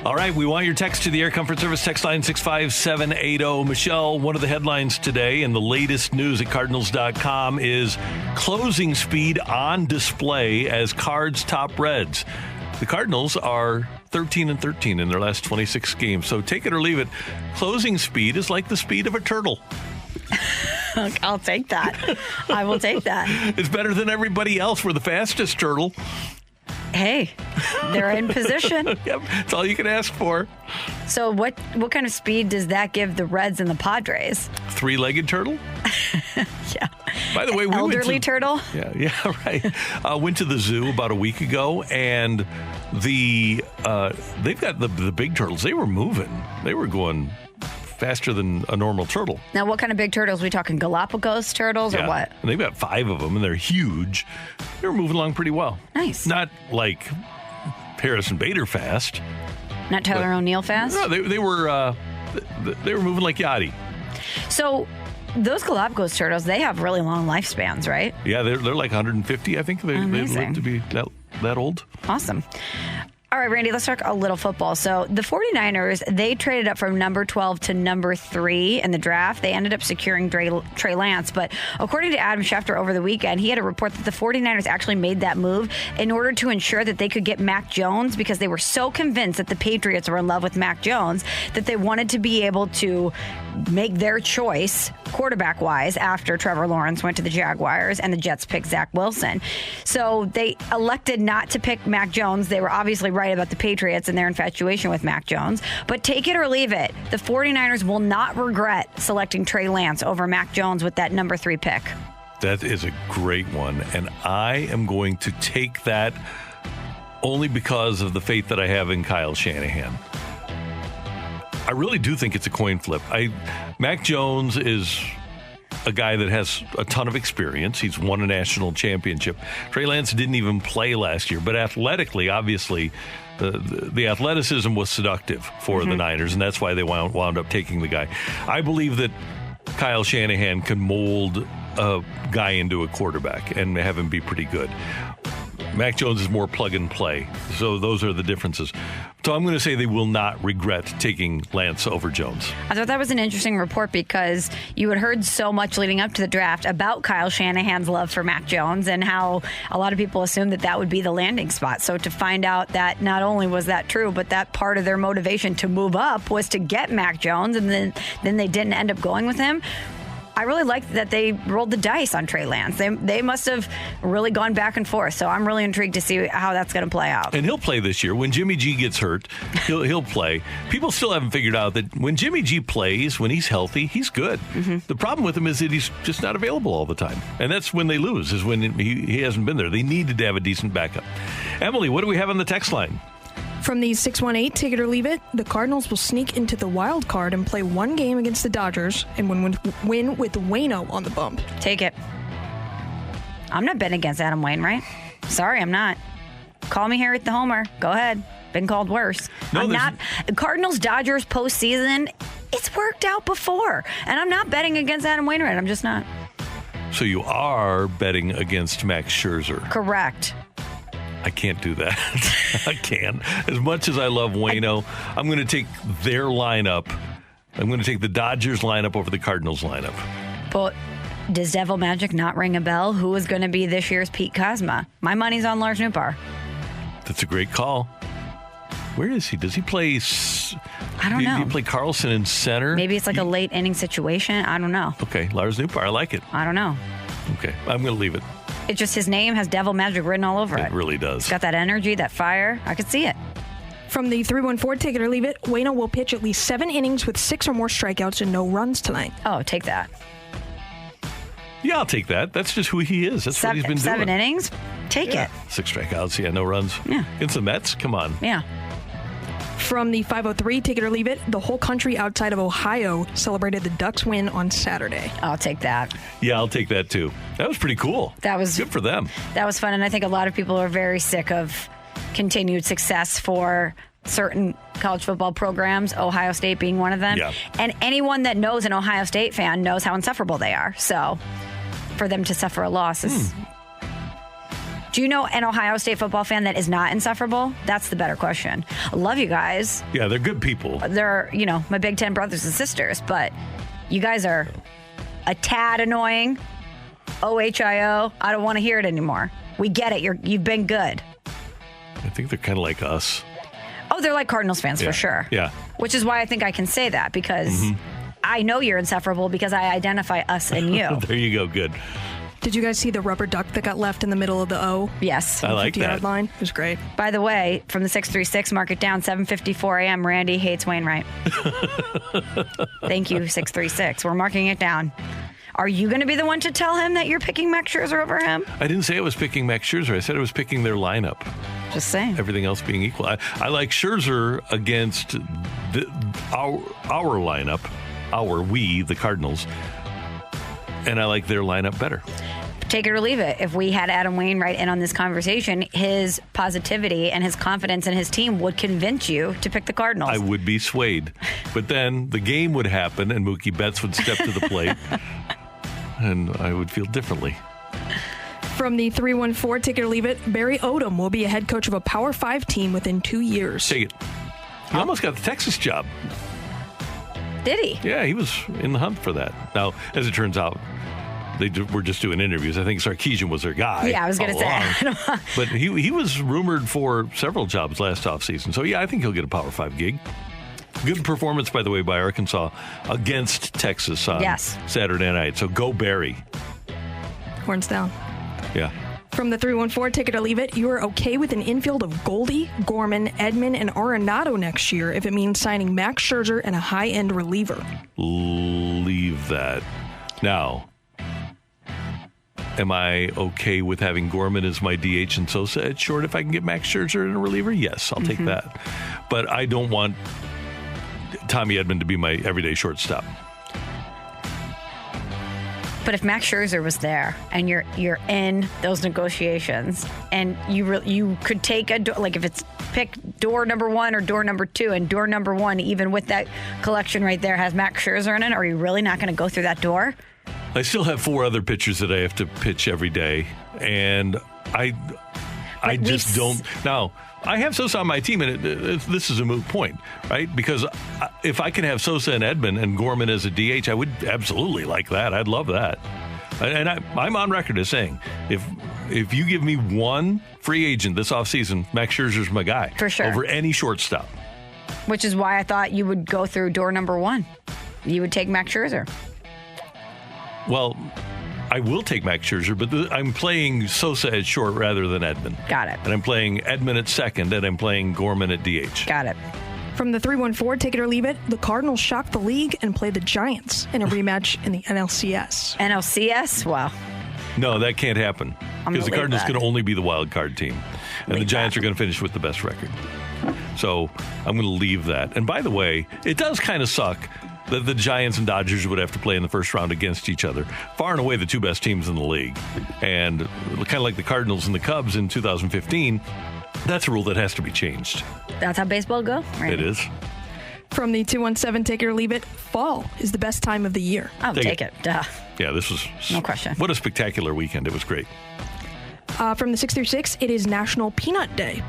All right, we want your text to the Air Comfort Service text line 65780. Michelle, one of the headlines today in the latest news at Cardinals.com is closing speed on display as Cards top Reds. The Cardinals are 13-13 in their last 26 games, so take it or leave it. Closing speed is like the speed of a turtle. I'll take that. I will take that. It's better than everybody else. We're the fastest turtle. Hey, they're in position. Yep, that's all you can ask for. So what kind of speed does that give the Reds and the Padres? Three-legged turtle? Yeah. By the way, we elderly turtle? Yeah, right. Went to the zoo about a week ago, and they've got the big turtles. They were moving. They were going faster than a normal turtle. Now, what kind of big turtles? Are we talking Galapagos turtles or what? And they've got 5 of them, and they're huge. They were moving along pretty well. Nice. Not like Harrison Bader fast. Not Tyler O'Neill fast? No, they were moving like Yachty. So those Galapagos turtles, they have really long lifespans, right? Yeah, they're like 150, I think. They live to be that old. Awesome. All right, Randy, let's talk a little football. So the 49ers, they traded up from number 12 to number 3 in the draft. They ended up securing Trey Lance. But according to Adam Schefter over the weekend, he had a report that the 49ers actually made that move in order to ensure that they could get Mac Jones, because they were so convinced that the Patriots were in love with Mac Jones that they wanted to be able to make their choice quarterback-wise after Trevor Lawrence went to the Jaguars and the Jets picked Zach Wilson. So they elected not to pick Mac Jones. They were obviously right about the Patriots and their infatuation with Mac Jones. But take it or leave it, the 49ers will not regret selecting Trey Lance over Mac Jones with that number 3 pick. That is a great one. And I am going to take that only because of the faith that I have in Kyle Shanahan. I really do think it's a coin flip. Mac Jones is a guy that has a ton of experience. He's won a national championship. Trey Lance didn't even play last year, but athletically, obviously, the athleticism was seductive for the Niners, and that's why they wound up taking the guy. I believe that Kyle Shanahan can mold a guy into a quarterback and have him be pretty good. Mac Jones is more plug and play. So those are the differences. So I'm going to say they will not regret taking Lance over Jones. I thought that was an interesting report because you had heard so much leading up to the draft about Kyle Shanahan's love for Mac Jones and how a lot of people assumed that would be the landing spot. So to find out that not only was that true, but that part of their motivation to move up was to get Mac Jones, and then they didn't end up going with him. I really like that they rolled the dice on Trey Lance. They must have really gone back and forth. So I'm really intrigued to see how that's going to play out. And he'll play this year. When Jimmy G gets hurt, he'll play. People still haven't figured out that when Jimmy G plays, when he's healthy, he's good. The problem with him is that he's just not available all the time. And that's when they lose, is when he hasn't been there. They needed to have a decent backup. Emily, what do we have on the text line? From the 618, take it or leave it, the Cardinals will sneak into the wild card and play one game against the Dodgers and win with Waino on the bump. Take it. I'm not betting against Adam Wainwright. Sorry, I'm not. Call me Harry the Homer. Go ahead. Been called worse. No, I'm not. Cardinals-Dodgers postseason, it's worked out before. And I'm not betting against Adam Wainwright. I'm just not. So you are betting against Max Scherzer. Correct. I can't do that. I can't. As much as I love Waino, I'm going to take their lineup. I'm going to take the Dodgers lineup over the Cardinals lineup. But does Devil Magic not ring a bell? Who is going to be this year's Pete Kozma? My money's on Lars Nootbaar. That's a great call. Where is he? Does he play? I don't know. Do you play Carlson in center? Maybe it's like a late inning situation. I don't know. Okay, Lars Nootbaar. I like it. I don't know. Okay, I'm going to leave it. It's just his name has Devil Magic written all over it. It really does. It's got that energy, that fire. I could see it. From the 314, take it or leave it, Waino will pitch at least 7 innings with 6 or more strikeouts and no runs tonight. Oh, take that. Yeah, I'll take that. That's just who he is. That's what he's been doing. 7 innings? Take it. 6 strikeouts. Yeah, no runs. Yeah. Against the Mets? Come on. Yeah. From the 503, take it or leave it, the whole country outside of Ohio celebrated the Ducks' win on Saturday. I'll take that. Yeah, I'll take that too. That was pretty cool. That was good for them. That was fun, and I think a lot of people are very sick of continued success for certain college football programs, Ohio State being one of them. Yeah. And anyone that knows an Ohio State fan knows how insufferable they are. So for them to suffer a loss is Do you know an Ohio State football fan that is not insufferable? That's the better question. I love you guys. Yeah, they're good people. They're, my Big Ten brothers and sisters, but you guys are a tad annoying. OHIO. I don't want to hear it anymore. We get it. You've been good. I think they're kind of like us. Oh, they're like Cardinals fans for sure. Yeah. Which is why I think I can say that, because I know you're insufferable because I identify us and you. There you go. Good. Did you guys see the rubber duck that got left in the middle of the O? Yes. I like that. 50-yard line? It was great. By the way, from the 636, mark it down, 7:54 a.m., Randy hates Wainwright. Thank you, 636. We're marking it down. Are you going to be the one to tell him that you're picking Max Scherzer over him? I didn't say I was picking Max Scherzer. I said I was picking their lineup. Just saying. Everything else being equal. I like Scherzer against our lineup, the Cardinals, and I like their lineup better. Take it or leave it. If we had Adam Wainwright in on this conversation, his positivity and his confidence in his team would convince you to pick the Cardinals. I would be swayed. But then the game would happen and Mookie Betts would step to the plate and I would feel differently. From the 314, take it or leave it, Barry Odom will be a head coach of a Power 5 team within 2 years. Take it. He almost got the Texas job. Did he? Yeah, he was in the hunt for that. Now, as it turns out, they were just doing interviews. I think Sarkisian was their guy. Yeah, I was going to say. But he was rumored for several jobs last offseason. So, yeah, I think he'll get a Power 5 gig. Good performance, by the way, by Arkansas against Texas on Saturday night. So go Barry. Horns down. Yeah. From the 314, take it or leave it, you are okay with an infield of Goldie, Gorman, Edman, and Arenado next year if it means signing Max Scherzer and a high-end reliever. Leave that. Now, am I okay with having Gorman as my DH and Sosa at short if I can get Max Scherzer in a reliever? Yes, I'll take that. But I don't want Tommy Edman to be my everyday shortstop. But if Max Scherzer was there and you're in those negotiations and you could take if it's pick door number 1 or door number 2, and door number 1, even with that collection right there, has Max Scherzer in it, are you really not going to go through that door? I still have 4 other pitchers that I have to pitch every day, and I just don't. Now, I have Sosa on my team, and this is a moot point, right? Because if I can have Sosa and Edman and Gorman as a DH, I would absolutely like that. I'd love that. And I'm on record as saying, if you give me one free agent this offseason, Max Scherzer's my guy. For sure. Over any shortstop. Which is why I thought you would go through door number 1. You would take Max Scherzer. Well, I will take Max Scherzer, but I'm playing Sosa at short rather than Edman. Got it. And I'm playing Edman at second, and I'm playing Gorman at DH. Got it. From the 314, take it or leave it, the Cardinals shocked the league and play the Giants in a rematch in the NLCS. NLCS? Wow. No, that can't happen. Because the Cardinals can only be the wild card team. And the Giants are going to finish with the best record. So I'm going to leave that. And by the way, it does kind of suck that the Giants and Dodgers would have to play in the first round against each other. Far and away the 2 best teams in the league. And kind of like the Cardinals and the Cubs in 2015, that's a rule that has to be changed. That's how baseball go? Right. It is. From the 217, take it or leave it, fall is the best time of the year. Oh, take it. Duh. Yeah, this was... No question. What a spectacular weekend. It was great. From the 636, it is National Peanut Day.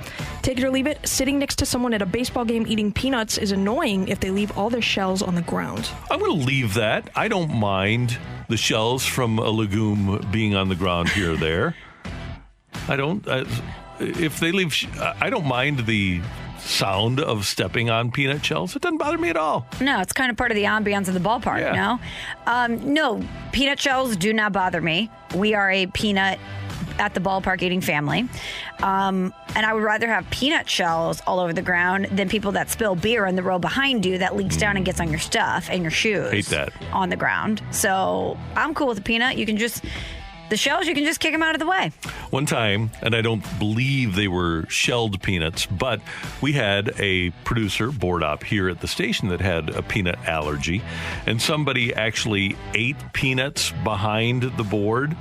Take it or leave it, sitting next to someone at a baseball game eating peanuts is annoying if they leave all their shells on the ground. I'm going to leave that. I don't mind the shells from a legume being on the ground here or there. I don't... if they leave... I don't mind the sound of stepping on peanut shells. It doesn't bother me at all. No, it's kind of part of the ambiance of the ballpark, no? Peanut shells do not bother me. We are a peanut at the ballpark eating family. And I would rather have peanut shells all over the ground than people that spill beer in the row behind you that leaks down and gets on your stuff and your shoes. Hate that. On the ground. So I'm cool with the peanut. The shells, you can just kick them out of the way. One time, and I don't believe they were shelled peanuts, but we had a producer, board op, here at the station that had a peanut allergy, and somebody actually ate peanuts behind the board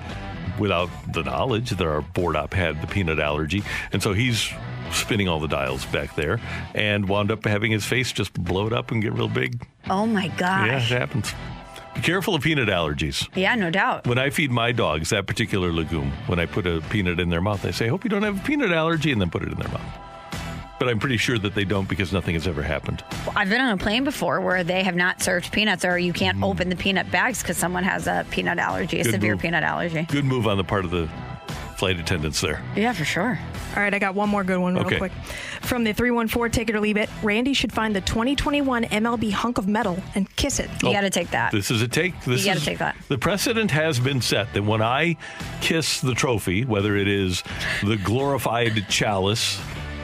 without the knowledge that our board op had the peanut allergy. And so he's spinning all the dials back there and wound up having his face just blow up and get real big. Oh, my gosh. Yeah, it happens. Be careful of peanut allergies. Yeah, no doubt. When I feed my dogs that particular legume, when I put a peanut in their mouth, I say, I hope you don't have a peanut allergy, and then put it in their mouth. But I'm pretty sure that they don't because nothing has ever happened. I've been on a plane before where they have not served peanuts, or you can't open the peanut bags because someone has a peanut allergy, a severe peanut allergy. Good move on the part of the flight attendants there. Yeah, for sure. All right, I got one more good one real quick. From the 314, take it or leave it. Randy should find the 2021 MLB hunk of metal and kiss it. You got to take that. This is a take. You got to take that. The precedent has been set that when I kiss the trophy, whether it is the glorified chalice,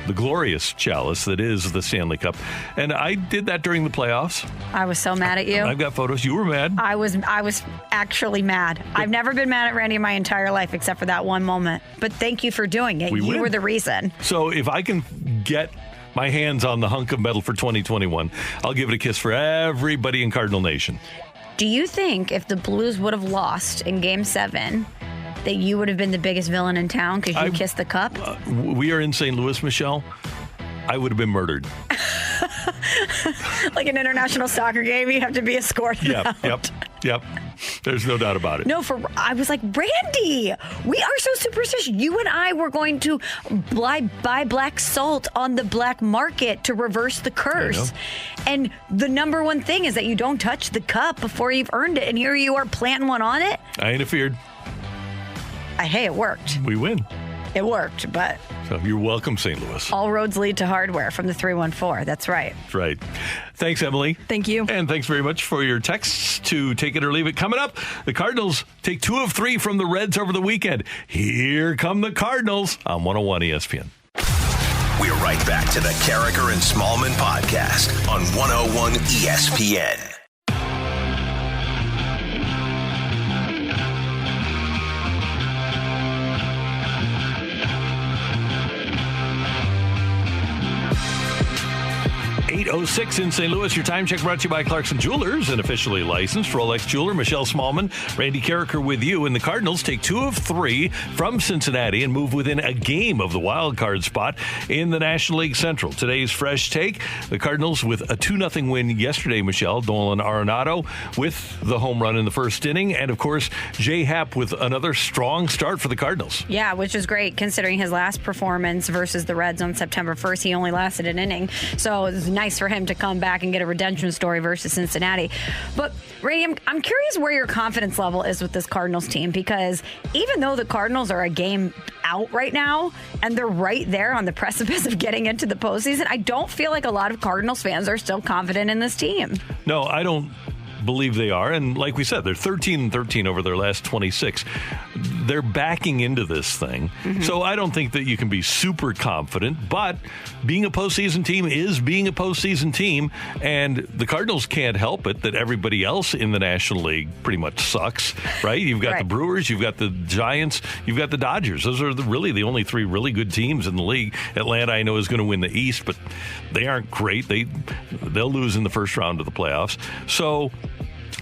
the glorious chalice that is the Stanley Cup, and I did that during the playoffs. I was so mad at you. I've got photos. You were mad. I was actually mad. I've never been mad at Randy in my entire life except for that one moment. But thank you for doing it. You were the reason. So if I can get my hands on the hunk of metal for 2021, I'll give it a kiss for everybody in Cardinal Nation. Do you think if the Blues would have lost in Game 7, that you would have been the biggest villain in town because you kissed the cup? We are in St. Louis, Michelle. I would have been murdered. Like an international soccer game, you have to be escorted out. Yep. There's no doubt about it. No, I was like, Randy, we are so superstitious. You and I were going to buy black salt on the black market to reverse the curse. And the number one thing is that you don't touch the cup before you've earned it. And here you are planting one on it. I interfered. Hey, it worked. We win. It worked, but... So you're welcome, St. Louis. All roads lead to hardware from the 314. That's right. That's right. Thanks, Emily. Thank you. And thanks very much for your texts to Take It or Leave It. Coming up, the Cardinals take 2 of 3 from the Reds over the weekend. Here come the Cardinals on 101 ESPN. We're right back to the Carricker and Smallman podcast on 101 ESPN. .06 in St. Louis. Your time check brought to you by Clarkson Jewelers, an officially licensed Rolex jeweler. Michelle Smallman, Randy Carricker with you. And the Cardinals take 2 of 3 from Cincinnati and move within a game of the wild card spot in the National League Central. Today's fresh take, the Cardinals with a 2-0 win yesterday, Michelle. Nolan Arenado with the home run in the first inning. And, of course, Jay Happ with another strong start for the Cardinals. Yeah, which is great considering his last performance versus the Reds on September 1st. He only lasted an inning. So it was nice for him to come back and get a redemption story versus Cincinnati. But Ray, I'm curious where your confidence level is with this Cardinals team, because even though the Cardinals are a game out right now and they're right there on the precipice of getting into the postseason, I don't feel like a lot of Cardinals fans are still confident in this team. No, I don't believe they are. And like we said, they're 13-13 over their last 26. They're backing into this thing. Mm-hmm. So I don't think that you can be super confident, but being a postseason team is being a postseason team. And the Cardinals can't help it that everybody else in the National League pretty much sucks, right? You've got the Brewers, you've got the Giants, you've got the Dodgers. Those are really the only 3 really good teams in the league. Atlanta, I know, is going to win the East, but they aren't great. They'll lose in the first round of the playoffs. So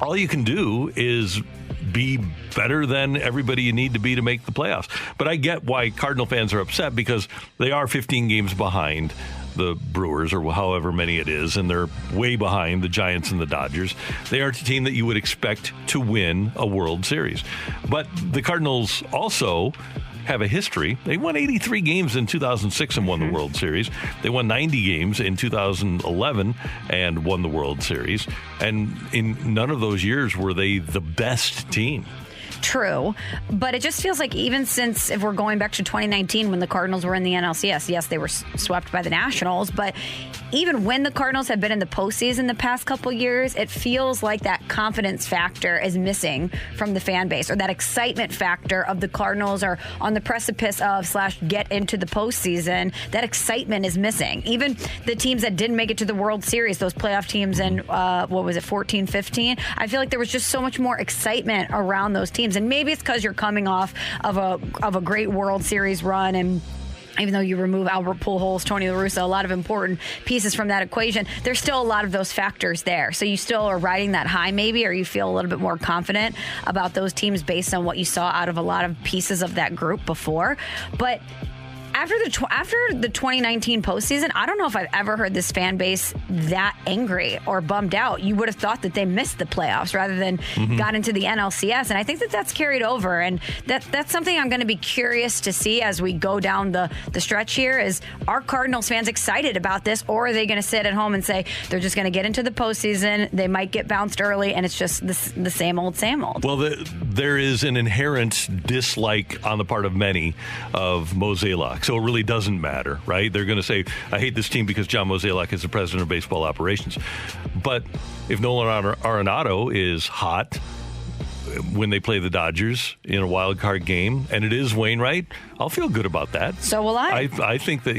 all you can do is be better than everybody you need to be to make the playoffs. But I get why Cardinal fans are upset, because they are 15 games behind the Brewers, or however many it is, and they're way behind the Giants and the Dodgers. They are a team that you would expect to win a World Series. But the Cardinals also have a history. They won 83 games in 2006 and won the World Series. They won 90 games in 2011 and won the World Series. And in none of those years were they the best team. True, but it just feels like even since, if we're going back to 2019 when the Cardinals were in the NLCS, yes, they were swept by the Nationals, but even when the Cardinals have been in the postseason the past couple years, it feels like that confidence factor is missing from the fan base, or that excitement factor of the Cardinals are on the precipice of / get into the postseason. That excitement is missing. Even the teams that didn't make it to the World Series, those playoff teams in, 14-15, I feel like there was just so much more excitement around those teams. And maybe it's because you're coming off of a great World Series run, and even though you remove Albert Pujols, Tony La Russa, a lot of important pieces from that equation, there's still a lot of those factors there. So you still are riding that high maybe, or you feel a little bit more confident about those teams based on what you saw out of a lot of pieces of that group before. But after the 2019 postseason, I don't know if I've ever heard this fan base that angry or bummed out. You would have thought that they missed the playoffs rather than got into the NLCS, and I think that that's carried over, and that's something I'm going to be curious to see as we go down the stretch here. Is are Cardinals fans excited about this, or are they going to sit at home and say they're just going to get into the postseason, they might get bounced early, and it's just the same old, same old? Well, there is an inherent dislike on the part of many of Mozeliak, so it really doesn't matter, right? They're going to say, I hate this team because John Mozeliak is the president of baseball operations. But if Nolan Arenado is hot when they play the Dodgers in a wild card game, and it is Wainwright, I'll feel good about that. So will I. I think that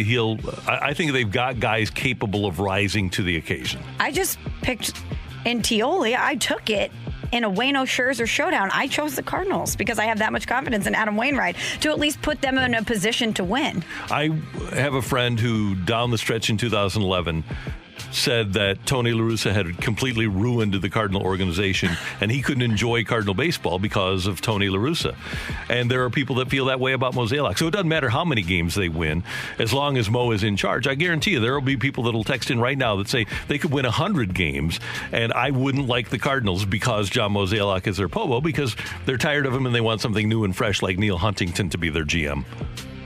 I think they've got guys capable of rising to the occasion. I just picked Intioli. I took it in a Waino Scherzer showdown. I chose the Cardinals because I have that much confidence in Adam Wainwright to at least put them in a position to win. I have a friend who, down the stretch in 2011, said that Tony La Russa had completely ruined the Cardinal organization and he couldn't enjoy Cardinal baseball because of Tony La Russa. And there are people that feel that way about Mozeliak. So it doesn't matter how many games they win, as long as Mo is in charge. I guarantee you there will be people that will text in right now that say they could win 100 games and I wouldn't like the Cardinals because John Mozeliak is their Pobo, because they're tired of him and they want something new and fresh like Neil Huntington to be their GM.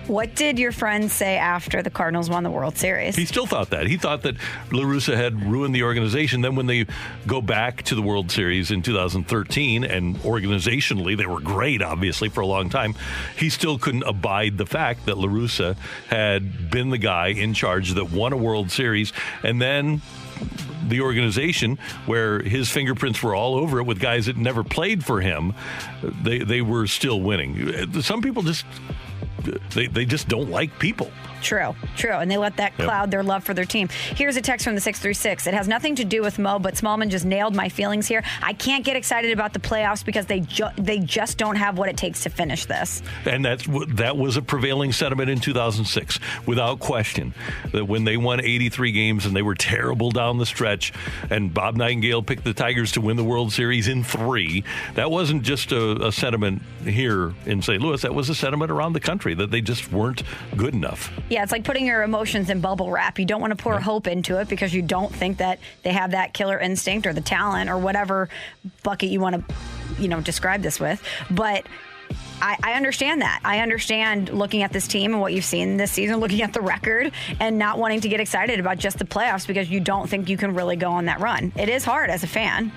What did your friend say after the Cardinals won the World Series? He still thought that. He thought that La Russa had ruined the organization. Then when they go back to the World Series in 2013, and organizationally they were great, obviously, for a long time, he still couldn't abide the fact that La Russa had been the guy in charge that won a World Series, and then the organization, where his fingerprints were all over it with guys that never played for him, they were still winning. Some people just... They just don't like people. True. And they let that cloud their love for their team. Here's a text from the 636. It has nothing to do with Mo, but Smallman just nailed my feelings here. I can't get excited about the playoffs because they just don't have what it takes to finish this. And that was a prevailing sentiment in 2006, without question. That when they won 83 games and they were terrible down the stretch, and Bob Nightingale picked the Tigers to win the World Series in 3, that wasn't just a sentiment here in St. Louis. That was a sentiment around the country, that they just weren't good enough. Yeah, it's like putting your emotions in bubble wrap. You don't want to pour hope into it because you don't think that they have that killer instinct or the talent or whatever bucket you want to, describe this with. But I understand that. I understand looking at this team and what you've seen this season, looking at the record and not wanting to get excited about just the playoffs because you don't think you can really go on that run. It is hard as a fan.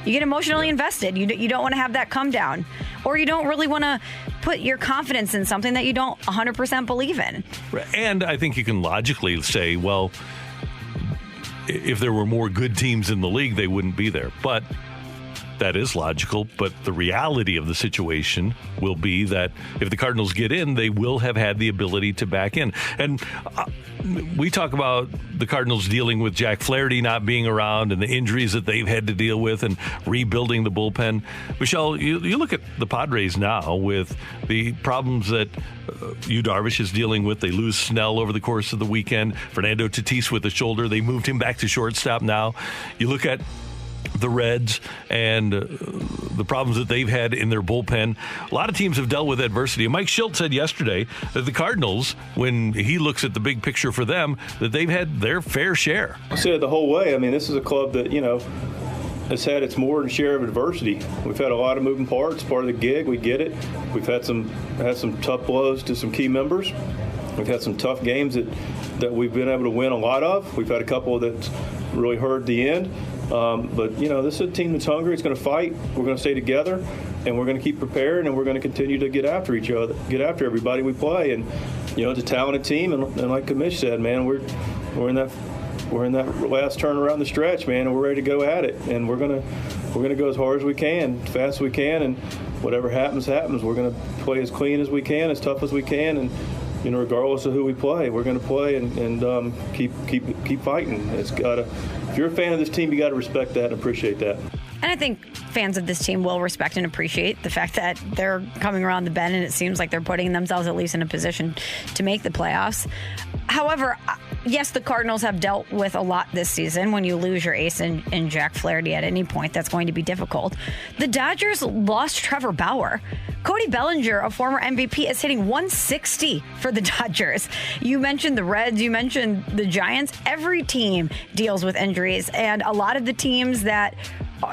You get emotionally invested. You don't want to have that come down, or you don't really want to put your confidence in something that you don't 100% believe in. And I think you can logically say, well, if there were more good teams in the league, they wouldn't be there. But that is logical. But the reality of the situation will be that if the Cardinals get in, they will have had the ability to back in. And we talk about the Cardinals dealing with Jack Flaherty not being around and the injuries that they've had to deal with and rebuilding the bullpen. Michelle, you look at the Padres now with the problems that Yu Darvish is dealing with. They lose Snell over the course of the weekend. Fernando Tatis with a shoulder. They moved him back to shortstop now. You look at the Reds and the problems that they've had in their bullpen. A lot of teams have dealt with adversity. Mike Schilt said yesterday that the Cardinals, when he looks at the big picture for them, that they've had their fair share. I said the whole way. I mean, this is a club that, has had its more than share of adversity. We've had a lot of moving parts, part of the gig. We get it. We've had some tough blows to some key members. We've had some tough games that we've been able to win a lot of. We've had a couple that really hurt at the end. But this is a team that's hungry. It's going to fight. We're going to stay together, and we're going to keep prepared, and we're going to continue to get after each other, get after everybody we play. And it's a talented team, and like Kamish said, man, we're in that last turn around the stretch, man, and we're ready to go at it. And we're gonna go as hard as we can, fast as we can, and whatever happens. We're gonna play as clean as we can, as tough as we can, and regardless of who we play, we're going to play and keep fighting. If you're a fan of this team, you got to respect that and appreciate that. And I think fans of this team will respect and appreciate the fact that they're coming around the bend and it seems like they're putting themselves at least in a position to make the playoffs. However, yes, the Cardinals have dealt with a lot this season. When you lose your ace in Jack Flaherty at any point, that's going to be difficult. The Dodgers lost Trevor Bauer. Cody Bellinger, a former MVP, is hitting 160 for the Dodgers. You mentioned the Reds, you mentioned the Giants. Every team deals with injuries, and a lot of the teams that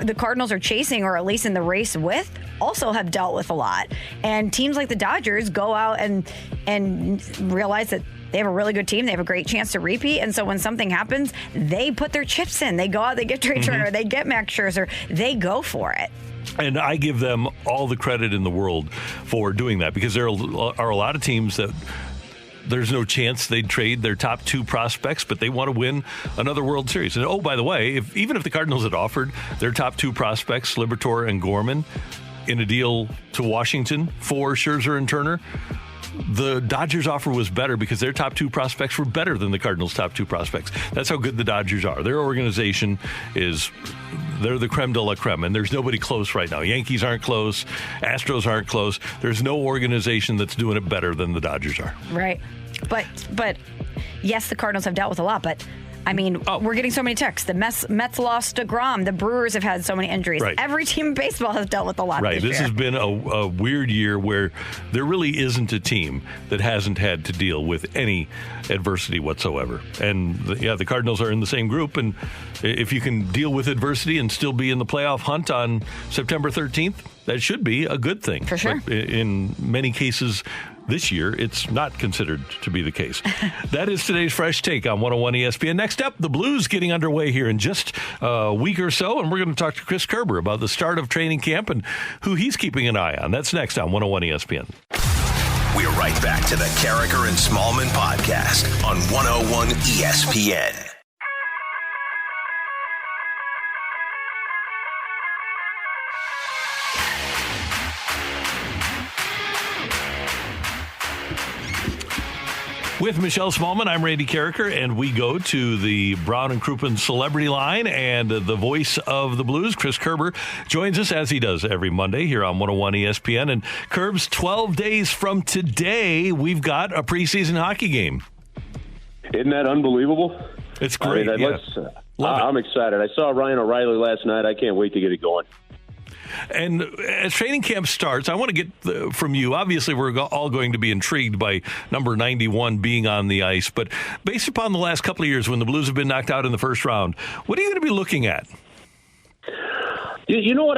the Cardinals are chasing, or at least in the race with, also have dealt with a lot. And teams like the Dodgers go out and realize that they have a really good team. They have a great chance to repeat. And so when something happens, they put their chips in. They go out, they get Trey Turner, they get Max Scherzer, they go for it. And I give them all the credit in the world for doing that, because there are a lot of teams that there's no chance they'd trade their top 2 prospects, but they want to win another World Series. And oh, by the way, even if the Cardinals had offered their top 2 prospects, Liberatore and Gorman, in a deal to Washington for Scherzer and Turner, the Dodgers offer was better because their top 2 prospects were better than the Cardinals' top 2 prospects. That's how good the Dodgers are. Their organization they're the creme de la creme, and there's nobody close right now. Yankees aren't close. Astros aren't close. There's no organization that's doing it better than the Dodgers are. Right. But yes, the Cardinals have dealt with a lot, but I mean, we're getting so many texts. The Mets lost DeGrom. The Brewers have had so many injuries. Right. Every team in baseball has dealt with a lot Right. this has been a weird year where there really isn't a team that hasn't had to deal with any adversity whatsoever. And, the Cardinals are in the same group. And if you can deal with adversity and still be in the playoff hunt on September 13th, that should be a good thing. For sure. But in many cases this year, it's not considered to be the case. That is today's Fresh Take on 101 ESPN. Next up, the Blues getting underway here in just a week or so, and we're going to talk to Chris Kerber about the start of training camp and who he's keeping an eye on. That's next on 101 ESPN. We're right back to the Carricker and Smallman podcast on 101 ESPN. With Michelle Smallman, I'm Randy Carricker, and we go to the Brown and Crouppen Celebrity Line, and the voice of the Blues, Chris Kerber, joins us as he does every Monday here on 101 ESPN. And Kerbs, 12 days from today, we've got a preseason hockey game. Isn't that unbelievable? It's great. I'm excited. I saw Ryan O'Reilly last night. I can't wait to get it going. And as training camp starts, I want to get from you. Obviously, we're all going to be intrigued by number 91 being on the ice. But based upon the last couple of years when the Blues have been knocked out in the first round, what are you going to be looking at? You know what?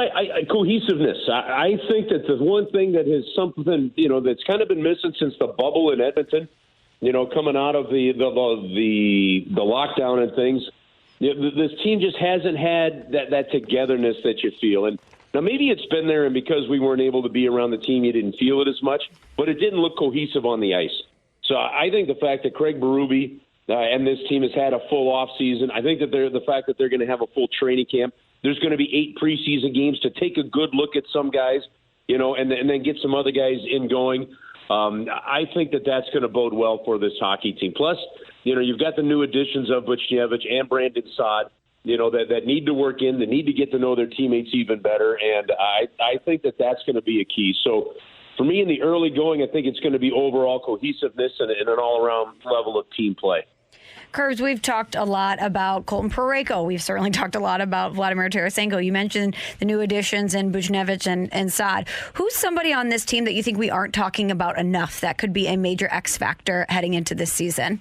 Cohesiveness. I think that the one thing that is something, that's kind of been missing since the bubble in Edmonton, coming out of the lockdown and things, this team just hasn't had that togetherness that you feel. And now, maybe it's been there, and because we weren't able to be around the team, you didn't feel it as much, but it didn't look cohesive on the ice. So I think the fact that Craig Berube and this team has had a full off season, I think that the fact that they're going to have a full training camp, there's going to be 8 preseason games to take a good look at some guys, and then get some other guys in going. I think that that's going to bode well for this hockey team. Plus, you've got the new additions of Buchnevich and Brandon Saad, that need to work in, that need to get to know their teammates even better. And I think that that's going to be a key. So for me in the early going, I think it's going to be overall cohesiveness and an all-around level of team play. Curbs, we've talked a lot about Colton Parayko. We've certainly talked a lot about Vladimir Tarasenko. You mentioned the new additions in Buchnevich and Saad. Who's somebody on this team that you think we aren't talking about enough that could be a major X factor heading into this season?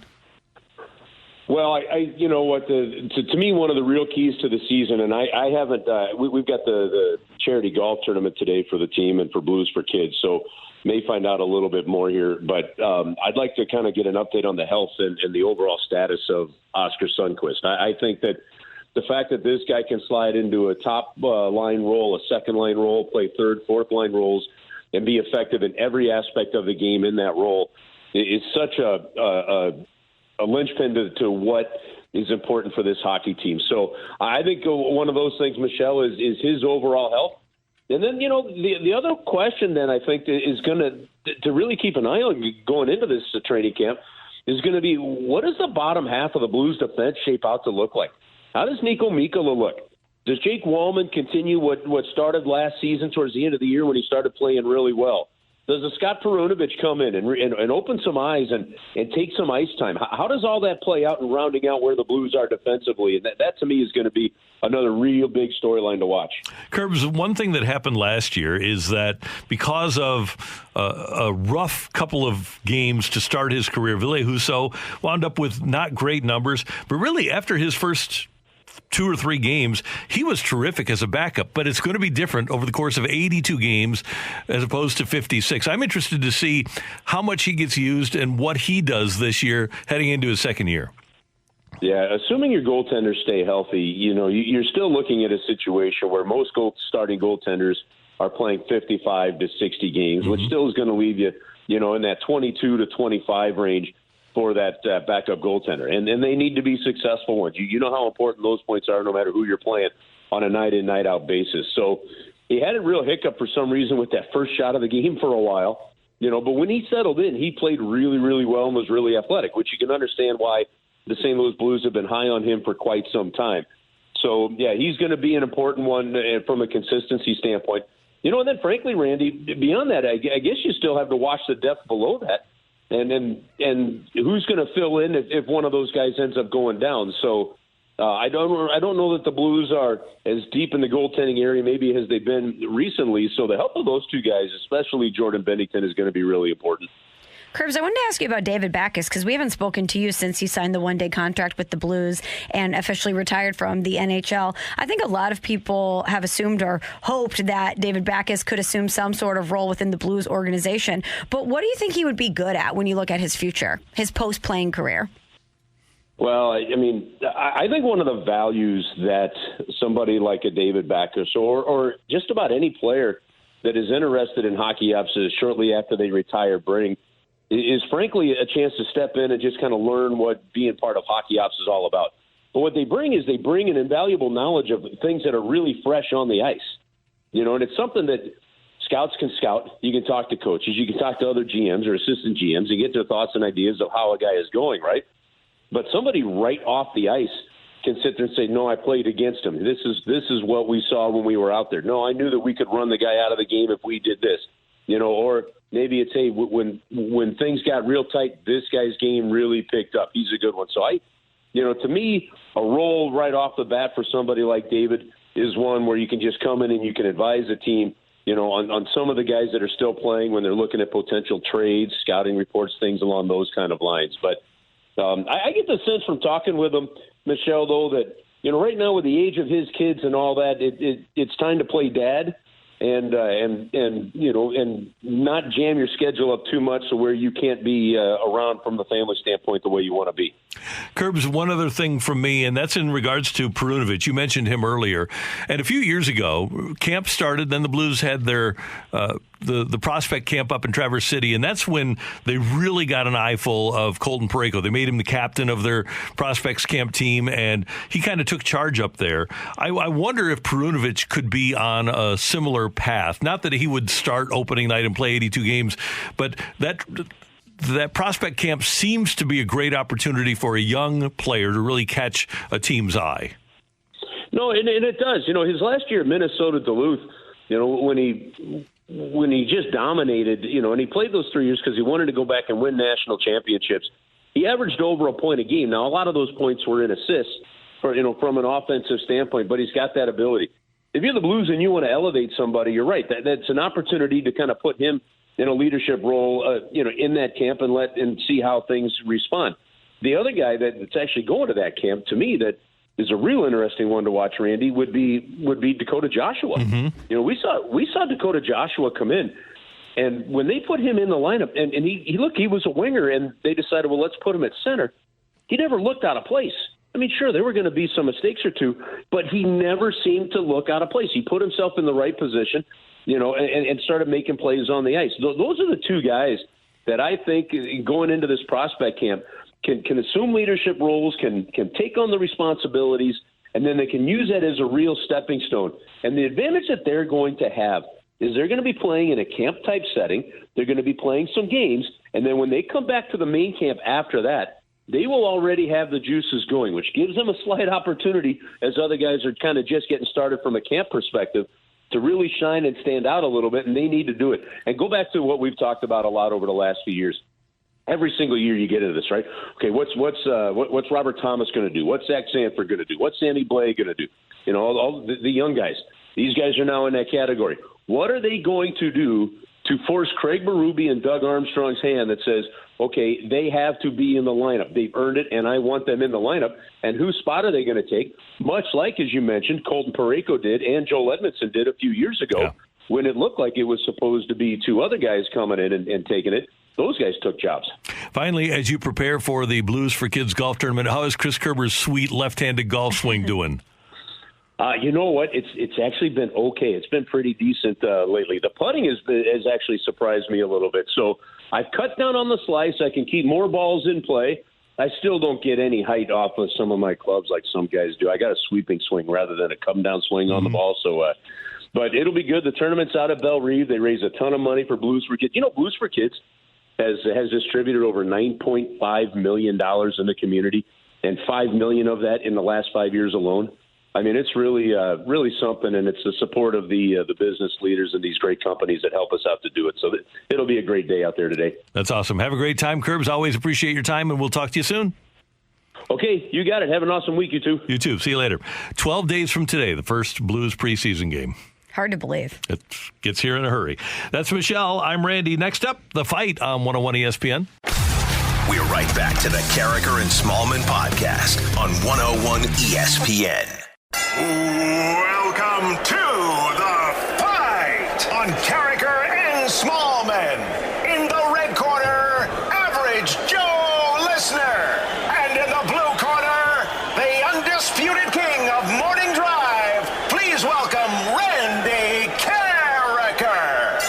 Well, you know what, to me, one of the real keys to the season, and I haven't, we've got the charity golf tournament today for the team and for Blues for Kids, so may find out a little bit more here, but I'd like to kind of get an update on the health and the overall status of Oscar Sundqvist. I think that the fact that this guy can slide into a top line role, a second line role, play third, fourth line roles, and be effective in every aspect of the game in that role is such a linchpin to what is important for this hockey team. So I think one of those things, Michelle, is his overall health. And then, the other question then I think is going to really keep an eye on going into this training camp is going to be, what does the bottom half of the Blues defense shape out to look like? How does Nico Mikkola look? Does Jake Wallman continue what started last season towards the end of the year when he started playing really well? Does a Scott Perunovich come in and open some eyes and take some ice time? How does all that play out in rounding out where the Blues are defensively? And that to me is going to be another real big storyline to watch. Curbs, one thing that happened last year is that because of a rough couple of games to start his career, Ville Husso wound up with not great numbers, but really after his first 2 or 3 games, he was terrific as a backup, but it's going to be different over the course of 82 games as opposed to 56. I'm interested to see how much he gets used and what he does this year heading into his second year. Yeah, assuming your goaltenders stay healthy, you're still looking at a situation where most starting goaltenders are playing 55 to 60 games, which still is going to leave you, in that 22 to 25 range for that backup goaltender. And they need to be successful ones. You know how important those points are no matter who you're playing on a night-in, night-out basis. So he had a real hiccup for some reason with that first shot of the game for a while, but when he settled in, he played really, really well and was really athletic, which you can understand why the St. Louis Blues have been high on him for quite some time. So, yeah, he's going to be an important one from a consistency standpoint. And then, frankly, Randy, beyond that, I guess you still have to watch the depth below that. And who's going to fill in if one of those guys ends up going down? So I don't know that the Blues are as deep in the goaltending area maybe as they've been recently. So the help of those two guys, especially Jordan Binnington, is going to be really important. Curbs, I wanted to ask you about David Backes because we haven't spoken to you since he signed the one-day contract with the Blues and officially retired from the NHL. I think a lot of people have assumed or hoped that David Backes could assume some sort of role within the Blues organization. But what do you think he would be good at when you look at his future, his post-playing career? Well, I think one of the values that somebody like a David Backes or just about any player that is interested in hockey ops shortly after they retire bring is frankly a chance to step in and just kind of learn what being part of hockey ops is all about. But what they bring is they bring an invaluable knowledge of things that are really fresh on the ice. And it's something that scouts can scout. You can talk to coaches. You can talk to other GMs or assistant GMs and get their thoughts and ideas of how a guy is going, right? But somebody right off the ice can sit there and say, no, I played against him. This is what we saw when we were out there. No, I knew that we could run the guy out of the game if we did this. Or maybe it's, hey, when things got real tight, this guy's game really picked up. He's a good one. So to me, a role right off the bat for somebody like David is one where you can just come in and you can advise the team, on some of the guys that are still playing when they're looking at potential trades, scouting reports, things along those kind of lines. But I get the sense from talking with him, Michelle, though, that, right now with the age of his kids and all that, it's time to play dad. And not jam your schedule up too much so where you can't be around from the family standpoint the way you want to be. Curbs, one other thing from me, and that's in regards to Perunovich. You mentioned him earlier. And a few years ago, camp started, then the Blues had their the prospect camp up in Traverse City, and that's when they really got an eyeful of Colton Parayko. They made him the captain of their prospects camp team, and he kind of took charge up there. I wonder if Perunovich could be on a similar path. Not that he would start opening night and play 82 games, but that prospect camp seems to be a great opportunity for a young player to really catch a team's eye. No, and it does. His last year at Minnesota Duluth, when he just dominated, and he played those 3 years because he wanted to go back and win national championships. He averaged over a point a game. Now, a lot of those points were in assists, from an offensive standpoint, but he's got that ability. If you're the Blues and you want to elevate somebody, you're right. That's an opportunity to kind of put him in a leadership role, in that camp and see how things respond. The other guy that's actually going to that camp, to me, that is a real interesting one to watch, Randy, would be Dakota Joshua. Mm-hmm. We saw Dakota Joshua come in, and when they put him in the lineup, and he was a winger, and they decided, well, let's put him at center. He never looked out of place. Sure, there were going to be some mistakes or two, but he never seemed to look out of place. He put himself in the right position, and started making plays on the ice. Those are the two guys that I think going into this prospect camp can assume leadership roles, can take on the responsibilities, and then they can use that as a real stepping stone. And the advantage that they're going to have is they're going to be playing in a camp-type setting. They're going to be playing some games, and then when they come back to the main camp after that, they will already have the juices going, which gives them a slight opportunity as other guys are kind of just getting started from a camp perspective to really shine and stand out a little bit, and they need to do it. And go back to what we've talked about a lot over the last few years. Every single year you get into this, right? Okay, what's Robert Thomas going to do? What's Zach Sanford going to do? What's Sammy Blay going to do? You know, all the young guys. These guys are now in that category. What are they going to do to force Craig Berube and Doug Armstrong's hand that says, okay, they have to be in the lineup. They've earned it, and I want them in the lineup. And whose spot are they going to take? Much like, as you mentioned, Colton Parayko did and Joel Edmondson did a few years ago when it looked like it was supposed to be two other guys coming in and taking it. Those guys took jobs. Finally, as you prepare for the Blues for Kids golf tournament, how is Chris Kerber's sweet left-handed golf swing doing? You know what? It's actually been okay. It's been pretty decent lately. The putting has actually surprised me a little bit. So I've cut down on the slice. I can keep more balls in play. I still don't get any height off of some of my clubs like some guys do. I got a sweeping swing rather than a come-down swing on the ball. So, but it'll be good. The tournament's out of Belle Reve. They raise a ton of money for Blues for Kids. You know, Blues for Kids has distributed over $9.5 million in the community, and $5 million of that in the last 5 years alone. I mean, it's really something, and it's the support of the business leaders and these great companies that help us out to do it. So it'll be a great day out there today. That's awesome. Have a great time, Curbs. Always appreciate your time, and we'll talk to you soon. Okay, you got it. Have an awesome week, you two. You too. See you later. 12 days from today, the first Blues preseason game. Hard to believe. It gets here in a hurry. That's Michelle. I'm Randy. Next up, The Fight on 101 ESPN. We're right back to the Carricker and Smallman podcast on 101 ESPN. Welcome to The Fight on Carricker and Smallman. In the red corner, Average Joe Listener. And in the blue corner, the undisputed king of morning drive. Please welcome Randy Carricker.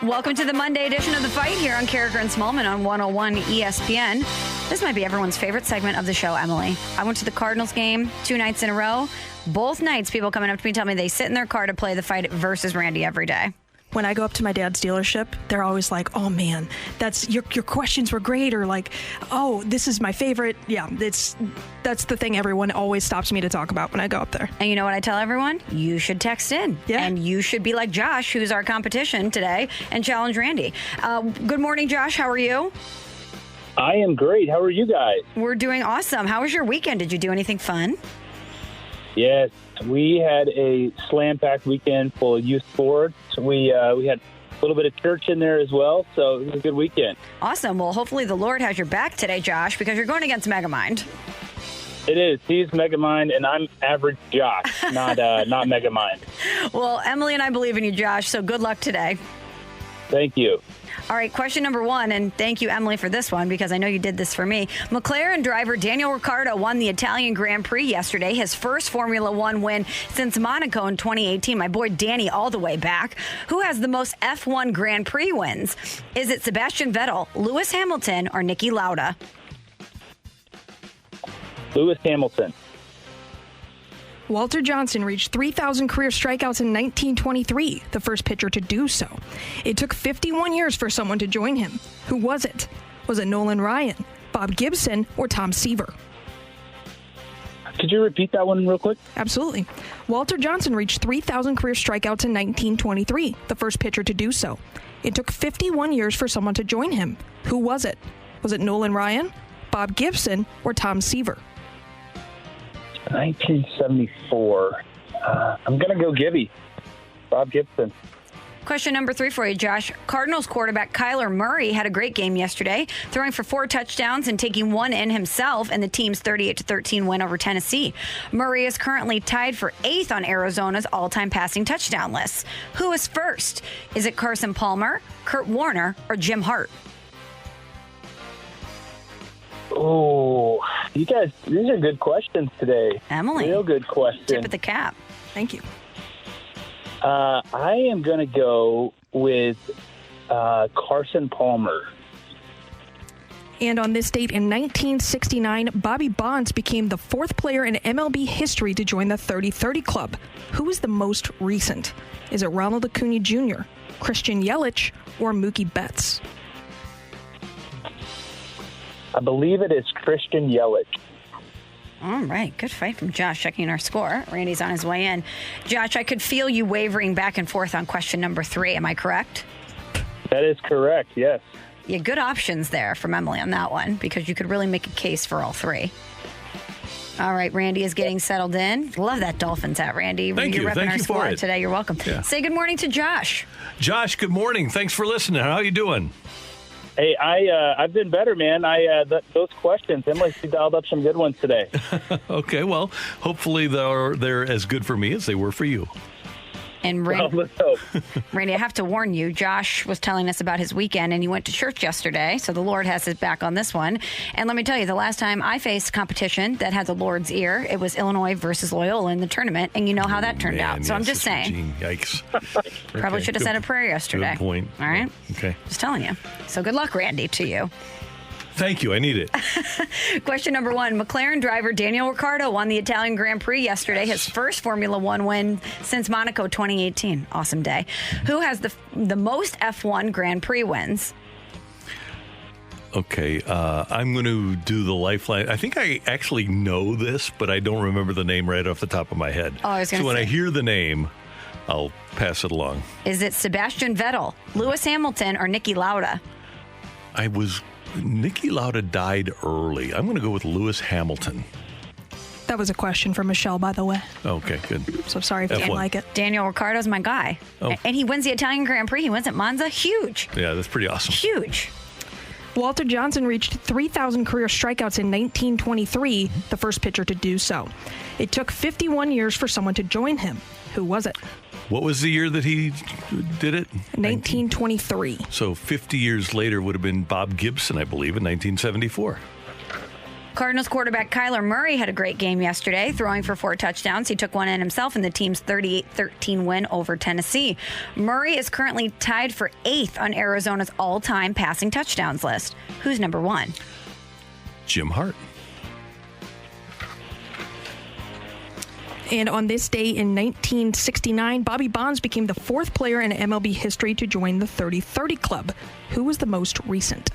Welcome to the Monday edition of The Fight here on Carricker and Smallman on 101 ESPN. This might be everyone's favorite segment of the show, Emily. I went to the Cardinals game 2 nights in a row. Both nights, people coming up to me tell me they sit in their car to play The Fight versus Randy every day. When I go up to my dad's dealership, they're always like, oh man, that's your questions were great, or like, oh, this is my favorite. Yeah, that's the thing everyone always stops me to talk about when I go up there. And you know what I tell everyone? You should text in. Yeah. And you should be like Josh, who's our competition today, and challenge Randy. Good morning, Josh. How are you? I am great. How are you guys? We're doing awesome. How was your weekend? Did you do anything fun? Yes, we had a slam-packed weekend full of youth sports. We had a little bit of church in there as well, so it was a good weekend. Awesome. Well, hopefully the Lord has your back today, Josh, because you're going against Megamind. It is. He's Megamind, and I'm average Josh, not Megamind. Well, Emily and I believe in you, Josh, so good luck today. Thank you. All right, question number 1, and thank you, Emily, for this one, because I know you did this for me. McLaren driver Daniel Ricciardo won the Italian Grand Prix yesterday, his first Formula One win since Monaco in 2018. My boy Danny all the way back. Who has the most F1 Grand Prix wins? Is it Sebastian Vettel, Lewis Hamilton, or Niki Lauda? Lewis Hamilton. Walter Johnson reached 3,000 career strikeouts in 1923, the first pitcher to do so. It took 51 years for someone to join him. Who was it? Was it Nolan Ryan, Bob Gibson, or Tom Seaver? Could you repeat that one real quick? Absolutely. Walter Johnson reached 3,000 career strikeouts in 1923, the first pitcher to do so. It took 51 years for someone to join him. Who was it? Was it Nolan Ryan, Bob Gibson, or Tom Seaver? 1974. I'm going to go Gibby. Bob Gibson. Question number 3 for you, Josh. Cardinals quarterback Kyler Murray had a great game yesterday, throwing for 4 touchdowns and taking one in himself in the team's 38-13 win over Tennessee. Murray is currently tied for 8th on Arizona's all-time passing touchdown list. Who is first? Is it Carson Palmer, Kurt Warner, or Jim Hart? Oh, you guys, these are good questions today. Emily. Real good questions. Tip of the cap. Thank you. I am going to go with Carson Palmer. And on this date in 1969, Bobby Bonds became the 4th player in MLB history to join the 30-30 club. Who is the most recent? Is it Ronald Acuna Jr., Christian Yelich, or Mookie Betts? I believe it is Christian Yelich. All right, good fight from Josh, checking our score. Randy's on his way in. Josh, I could feel you wavering back and forth on question number 3. Am I correct? That is correct, yes. Yeah, good options there from Emily on that one because you could really make a case for all 3. All right, Randy is getting settled in. Love that Dolphins hat, Randy. Thank you. You're repping Thank our you for squad it. today. You're welcome. Yeah. Say good morning to Josh. Josh, good morning. Thanks for listening. How are you doing? Hey, I've been better, man. Those questions, Emily, she dialed up some good ones today. Okay, well, hopefully they're as good for me as they were for you. And Randy, Randy, I have to warn you, Josh was telling us about his weekend, and he went to church yesterday, so the Lord has his back on this one. And let me tell you, the last time I faced competition that had the Lord's ear, it was Illinois versus Loyola in the tournament, and you know how that turned out. So I'm just saying. Gene, yikes. Probably should have said a prayer yesterday. Good point. All right? Okay. Just telling you. So good luck, Randy, to you. Thank you. I need it. Question number 1. McLaren driver Daniel Ricciardo won the Italian Grand Prix yesterday, his first Formula One win since Monaco 2018. Awesome day. Who has the most F1 Grand Prix wins? Okay, I'm going to do the lifeline. I think I actually know this, but I don't remember the name right off the top of my head. Oh, I was going to So when say. I hear the name, I'll pass it along. Is it Sebastian Vettel, Lewis Hamilton, or Niki Lauda? Niki Lauda died early. I'm going to go with Lewis Hamilton. That was a question for Michelle, by the way. Okay, good. So sorry if you didn't like it. Daniel Ricciardo's my guy. Oh. And he wins the Italian Grand Prix. He wins at Monza. Huge. Yeah, that's pretty awesome. Huge. Walter Johnson reached 3,000 career strikeouts in 1923, the first pitcher to do so. It took 51 years for someone to join him. Who was it? What was the year that he did it? 1923. So 50 years later would have been Bob Gibson, I believe, in 1974. Cardinals quarterback Kyler Murray had a great game yesterday, throwing for 4 touchdowns. He took one in himself in the team's 38-13 win over Tennessee. Murray is currently tied for 8th on Arizona's all-time passing touchdowns list. Who's number 1? Jim Hart. And on this day in 1969, Bobby Bonds became the 4th player in MLB history to join the 30-30 club. Who was the most recent?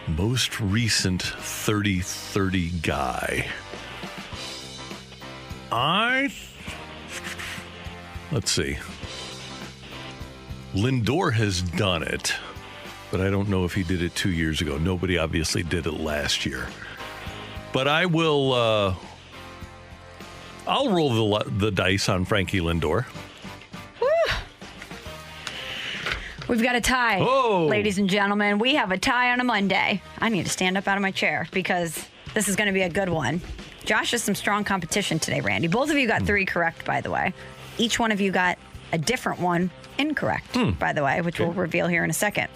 Most recent 30-30 guy. Let's see. Lindor has done it, but I don't know if he did it 2 years ago. Nobody obviously did it last year. But I will... I'll roll the dice on Frankie Lindor. We've got a tie, Oh. ladies and gentlemen. We have a tie on a Monday. I need to stand up out of my chair because this is going to be a good one. Josh has some strong competition today, Randy. Both of you got 3 correct, by the way. Each one of you got a different one incorrect, by the way, which we'll reveal here in a second.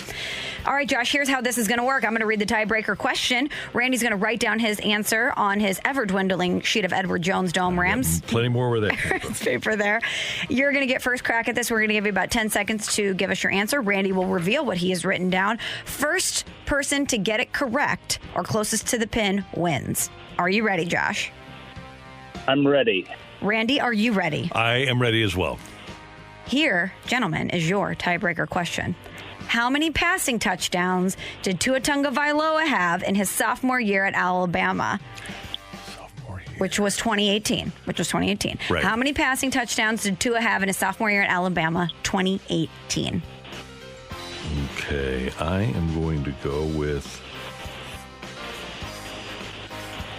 All right, Josh, here's how this is going to work. I'm going to read the tiebreaker question. Randy's going to write down his answer on his ever-dwindling sheet of Edward Jones Dome Rams. Plenty more where that paper there. You're going to get first crack at this. We're going to give you about 10 seconds to give us your answer. Randy will reveal what he has written down. First person to get it correct or closest to the pin wins. Are you ready, Josh? I'm ready. Randy, are you ready? I am ready as well. Here, gentlemen, is your tiebreaker question. How many passing touchdowns did Tua Tagovailoa have in his sophomore year at Alabama? Which was 2018. Right. How many passing touchdowns did Tua have in his sophomore year at Alabama, 2018? Okay, I am going to go with...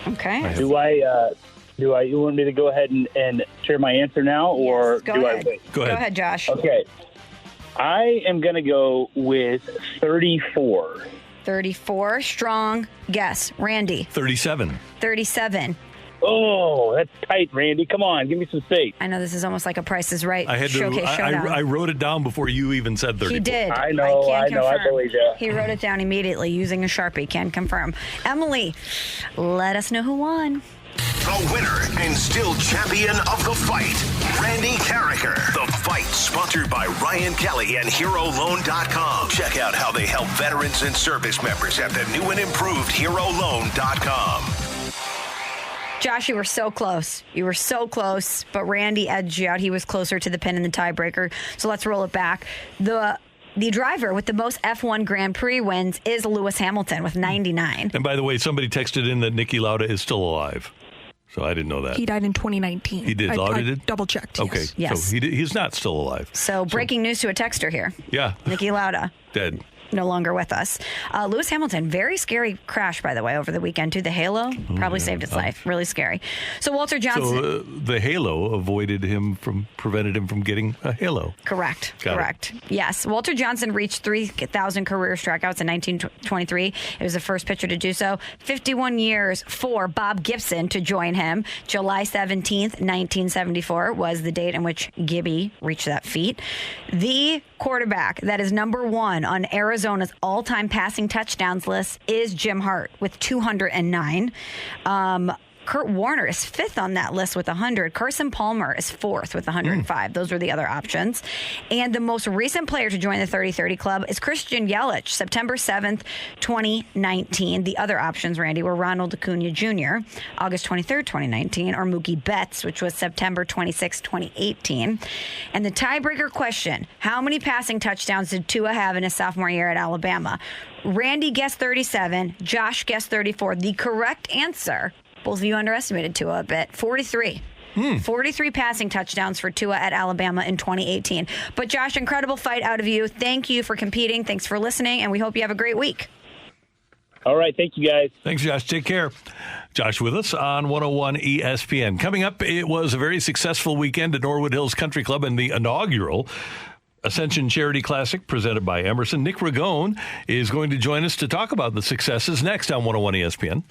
Okay. You want me to go ahead and share my answer now, or Yes, go do ahead. I wait? Go ahead, Josh. Okay. I am going to go with 34. 34. Strong guess. Randy. 37. 37. Oh, that's tight, Randy. Come on, give me some space. I know this is almost like a Price is Right I had to. showcase showdown. I wrote it down before you even said 34. He did. I know, can I confirm. believe you. He wrote it down immediately using a Sharpie. Can confirm. Emily, let us know who won. The winner and still champion of the fight, Randy Carricker. The Fight, sponsored by Ryan Kelly and HeroLoan.com. Check out how they help veterans and service members at the new and improved HeroLoan.com. Josh, you were so close. But Randy edged you out. He was closer to the pin in the tiebreaker. So let's roll it back. The driver with the most F1 Grand Prix wins is Lewis Hamilton with 99. And by the way, somebody texted in that Niki Lauda is still alive. So I didn't know that. He died in 2019. He did. I double-checked. Okay. Yes. So he's not still alive. So breaking news to a texter here. Yeah. Nikki Lauda. Dead. No longer with us. Lewis Hamilton, very scary crash, by the way, over the weekend, too. The halo probably saved his life. Really scary. So Walter Johnson. So the halo prevented him from getting a halo. Correct. Got Correct. Yes. Walter Johnson reached 3,000 career strikeouts in 1923. It was the first pitcher to do so. 51 years for Bob Gibson to join him. July 17th, 1974 was the date in which Gibby reached that feat. The quarterback that is number one on Arizona's all-time passing touchdowns list is Jim Hart with 209. Kurt Warner is fifth on that list with 100. Carson Palmer is fourth with 105. Those were the other options. And the most recent player to join the 30-30 club is Christian Yelich, September 7th, 2019. The other options, Randy, were Ronald Acuna Jr., August 23rd, 2019, or Mookie Betts, which was September 26th, 2018. And the tiebreaker question, how many passing touchdowns did Tua have in his sophomore year at Alabama? Randy guessed 37. Josh guessed 34. The correct answer, both of you underestimated Tua a bit, 43. 43 passing touchdowns for Tua at Alabama in 2018. But Josh, incredible fight out of you. Thank you for competing. Thanks for listening, and we hope you have a great week. All right. Thank you, guys. Thanks, Josh. Take care. Josh with us on 101 ESPN. Coming up, it was a very successful weekend at Norwood Hills Country Club in the inaugural Ascension Charity Classic presented by Emerson. Nick Ragone is going to join us to talk about the successes next on 101 ESPN.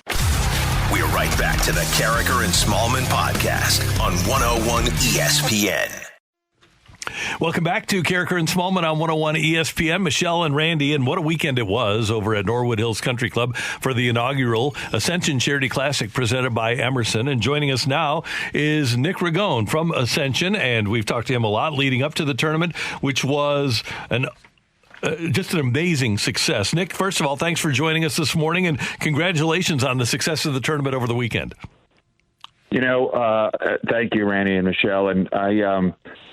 We're right back to the Carricker and Smallman podcast on 101 ESPN. Welcome back to Carricker and Smallman on 101 ESPN. Michelle and Randy, and what a weekend it was over at Norwood Hills Country Club for the inaugural Ascension Charity Classic presented by Emerson. And joining us now is Nick Ragone from Ascension, and we've talked to him a lot leading up to the tournament, which was just an amazing success. Nick, first of all, thanks for joining us this morning, and congratulations on the success of the tournament over the weekend. Thank you, Randy and Michelle. And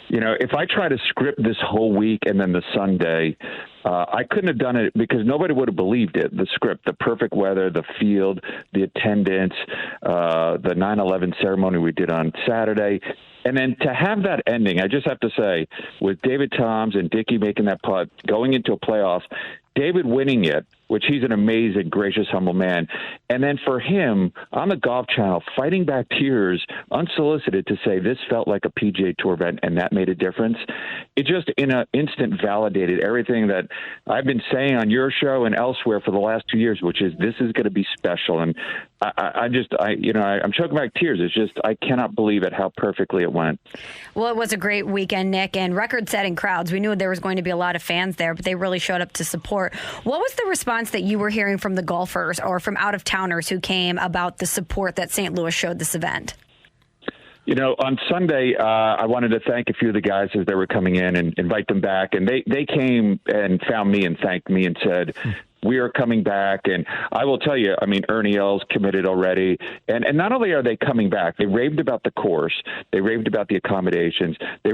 if I try to script this whole week and then the Sunday, I couldn't have done it because nobody would have believed it. The script, the perfect weather, the field, the attendance, the 9/11 ceremony we did on Saturday. And then to have that ending, I just have to say, with David Toms and Dickey making that putt, going into a playoff, David winning it, which he's an amazing, gracious, humble man. And then for him, on the Golf Channel, fighting back tears, unsolicited, to say this felt like a PGA Tour event and that made a difference. It just, in an instant, validated everything that I've been saying on your show and elsewhere for the last 2 years, which is this is going to be special. And I'm choking back tears. It's just, I cannot believe it, how perfectly it went. Well, it was a great weekend, Nick, and record-setting crowds. We knew there was going to be a lot of fans there, but they really showed up to support. What was the response that you were hearing from the golfers or from out-of-towners who came about the support that St. Louis showed this event? On Sunday, I wanted to thank a few of the guys as they were coming in and invite them back. And they came and found me and thanked me and said, we are coming back. And I will tell you, Ernie L's committed already. And not only are they coming back, they raved about the course. They raved about the accommodations. They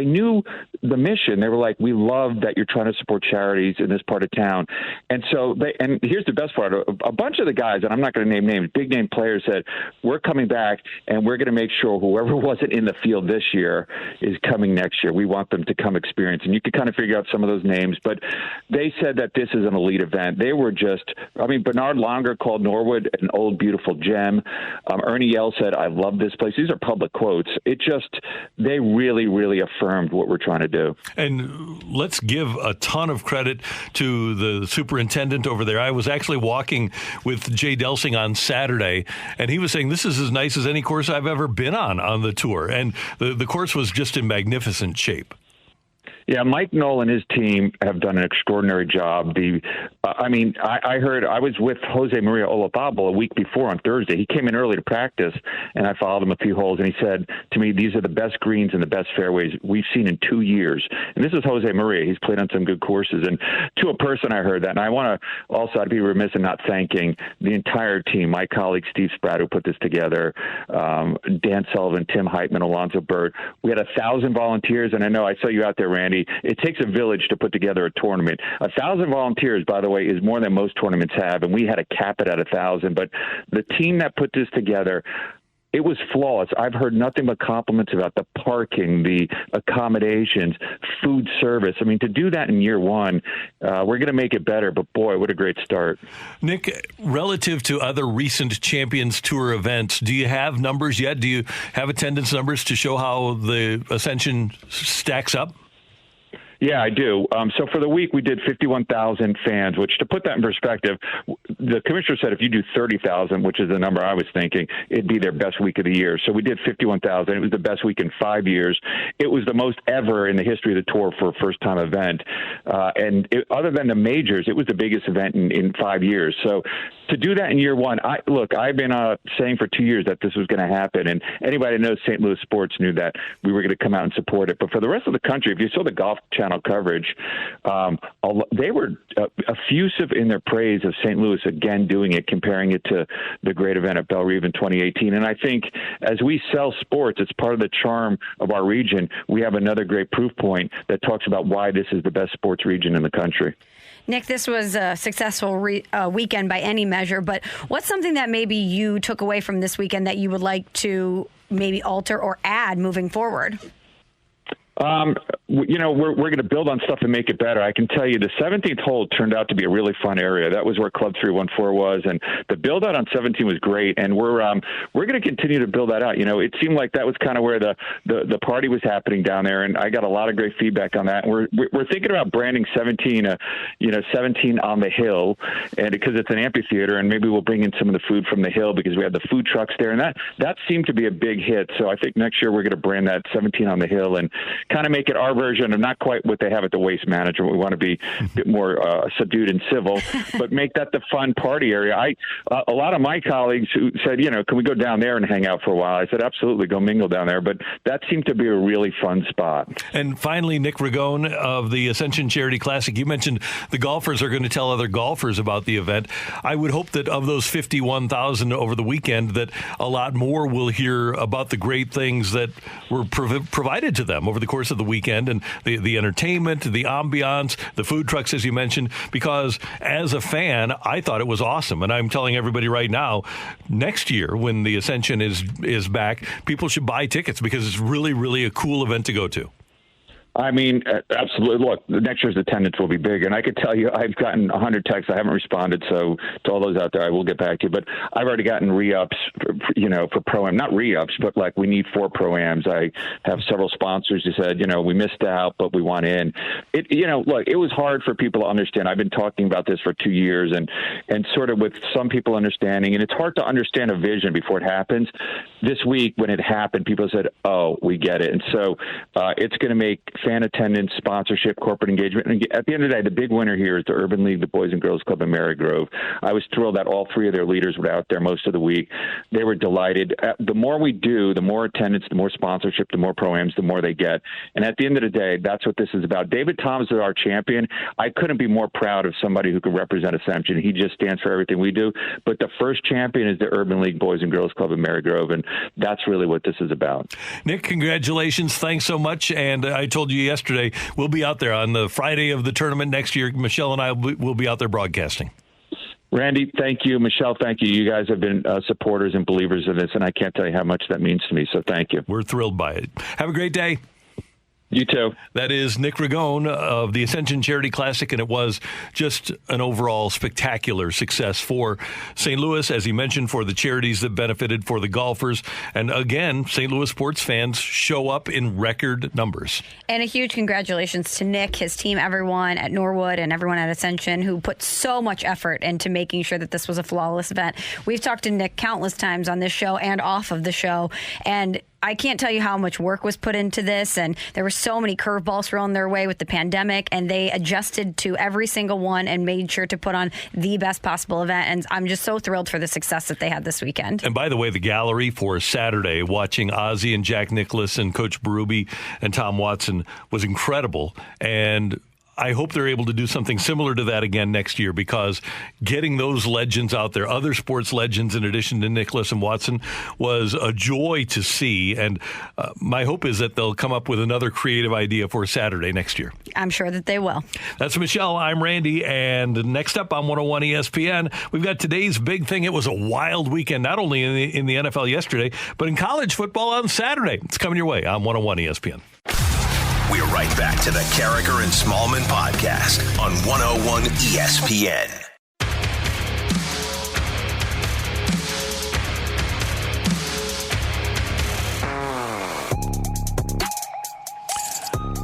knew the mission. They were like, we love that you're trying to support charities in this part of town. And so and here's the best part. A bunch of the guys, and I'm not going to name names, big name players said, we're coming back and we're going to make sure whoever wasn't in the field this year is coming next year. We want them to come experience. And you could kind of figure out some of those names, but they said that this is an elite event. They were just, Bernard Longer called Norwood an old, beautiful gem. Ernie Yell said, I love this place. These are public quotes. They really, really affirmed what we're trying to do. And let's give a ton of credit to the superintendent over there. I was actually walking with Jay Delsing on Saturday, and he was saying this is as nice as any course I've ever been on the tour. And the course was just in magnificent shape. Yeah, Mike Knoll and his team have done an extraordinary job. I heard I was with Jose Maria Olazabal a week before on Thursday. He came in early to practice, and I followed him a few holes, and he said to me, these are the best greens and the best fairways we've seen in 2 years. And this is Jose Maria. He's played on some good courses. And to a person, I heard that. And I want to also, I'd be remiss in not thanking the entire team, my colleague Steve Spratt, who put this together, Dan Sullivan, Tim Heitman, Alonzo Burt. We had 1,000 volunteers, and I know I saw you out there, Randy. It takes a village to put together a tournament. 1,000 volunteers, by the way, is more than most tournaments have, and we had to cap it at 1,000. But the team that put this together, it was flawless. I've heard nothing but compliments about the parking, the accommodations, food service. I mean, to do that in year one, we're going to make it better. But boy, what a great start. Nick, relative to other recent Champions Tour events, do you have numbers yet? Do you have attendance numbers to show how the Ascension stacks up? Yeah, I do. So for the week, we did 51,000 fans, which, to put that in perspective, the commissioner said if you do 30,000, which is the number I was thinking, it'd be their best week of the year. So we did 51,000. It was the best week in 5 years. It was the most ever in the history of the tour for a first-time event. Other than the majors, it was the biggest event in 5 years. So to do that in year one, I've been saying for 2 years that this was going to happen, and anybody that knows St. Louis sports knew that we were going to come out and support it. But for the rest of the country, if you saw the Golf Channel coverage, they were effusive in their praise of St. Louis again doing it, comparing it to the great event at Belle Rive in 2018. And I think as we sell sports, it's part of the charm of our region. We have another great proof point that talks about why this is the best sports region in the country. Nick, this was a successful weekend by any measure, but what's something that maybe you took away from this weekend that you would like to maybe alter or add moving forward? We're going to build on stuff and make it better. I can tell you the 17th hole turned out to be a really fun area. That was where Club 314 was, and the build out on 17 was great. And we're going to continue to build that out. It seemed like that was kind of where the party was happening down there, and I got a lot of great feedback on that. And we're thinking about branding 17, 17 on the hill, and because it's an amphitheater, and maybe we'll bring in some of the food from the hill because we have the food trucks there, and that seemed to be a big hit. So I think next year we're going to brand that 17 on the hill and kind of make it our version of not quite what they have at the Waste Management. We want to be a bit more subdued and civil, but make that the fun party area. A lot of my colleagues who said, can we go down there and hang out for a while? I said, absolutely, go mingle down there. But that seemed to be a really fun spot. And finally, Nick Ragone of the Ascension Charity Classic, you mentioned the golfers are going to tell other golfers about the event. I would hope that of those 51,000 over the weekend, that a lot more will hear about the great things that were provided to them over the course of the weekend, and the entertainment, the ambiance, the food trucks, as you mentioned, because as a fan, I thought it was awesome. And I'm telling everybody right now, next year when the Ascension is back, people should buy tickets because it's really, really a cool event to go to. I mean, absolutely. Look, next year's attendance will be big. And I could tell you, I've gotten 100 texts. I haven't responded. So to all those out there, I will get back to you. But I've already gotten re-ups, for Pro-Am. Not re-ups, but like we need 4 Pro-Ams. I have several sponsors who said, we missed out, but we want in. Look, it was hard for people to understand. I've been talking about this for 2 years and sort of with some people understanding. And it's hard to understand a vision before it happens. This week, when it happened, people said, oh, we get it. And so it's going to make fan attendance, sponsorship, corporate engagement. And at the end of the day, the big winner here is the Urban League, the Boys and Girls Club in Marygrove. I was thrilled that all 3 of their leaders were out there most of the week. They were delighted. The more we do, the more attendance, the more sponsorship, the more Pro-Ams, the more they get. And at the end of the day, that's what this is about. David Thomas is our champion. I couldn't be more proud of somebody who could represent Ascension. He just stands for everything we do. But the first champion is the Urban League Boys and Girls Club in Marygrove, and that's really what this is about. Nick, congratulations. Thanks so much. And I told you yesterday, we'll be out there on the Friday of the tournament next year. Michelle and I will be out there broadcasting. Randy, thank you. Michelle, thank you. You guys have been supporters and believers in this, and I can't tell you how much that means to me, so thank you. We're thrilled by it. Have a great day. You too. That is Nick Ragone of the Ascension Charity Classic, and it was just an overall spectacular success for St. Louis, as he mentioned, for the charities that benefited, for the golfers. And again, St. Louis sports fans show up in record numbers. And a huge congratulations to Nick, his team, everyone at Norwood and everyone at Ascension who put so much effort into making sure that this was a flawless event. We've talked to Nick countless times on this show and off of the show, and I can't tell you how much work was put into this, and there were so many curveballs thrown their way with the pandemic, and they adjusted to every single one and made sure to put on the best possible event. And I'm just so thrilled for the success that they had this weekend. And by the way, the gallery for Saturday, watching Ozzie and Jack Nicklaus and Coach Berube and Tom Watson was incredible. And I hope they're able to do something similar to that again next year, because getting those legends out there, other sports legends in addition to Nicholas and Watson, was a joy to see. And my hope is that they'll come up with another creative idea for Saturday next year. I'm sure that they will. That's Michelle. I'm Randy. And next up on 101 ESPN, we've got today's big thing. It was a wild weekend, not only in the NFL yesterday, but in college football on Saturday. It's coming your way on 101 ESPN. We're right back to the Carricker and Smallman podcast on 101 ESPN.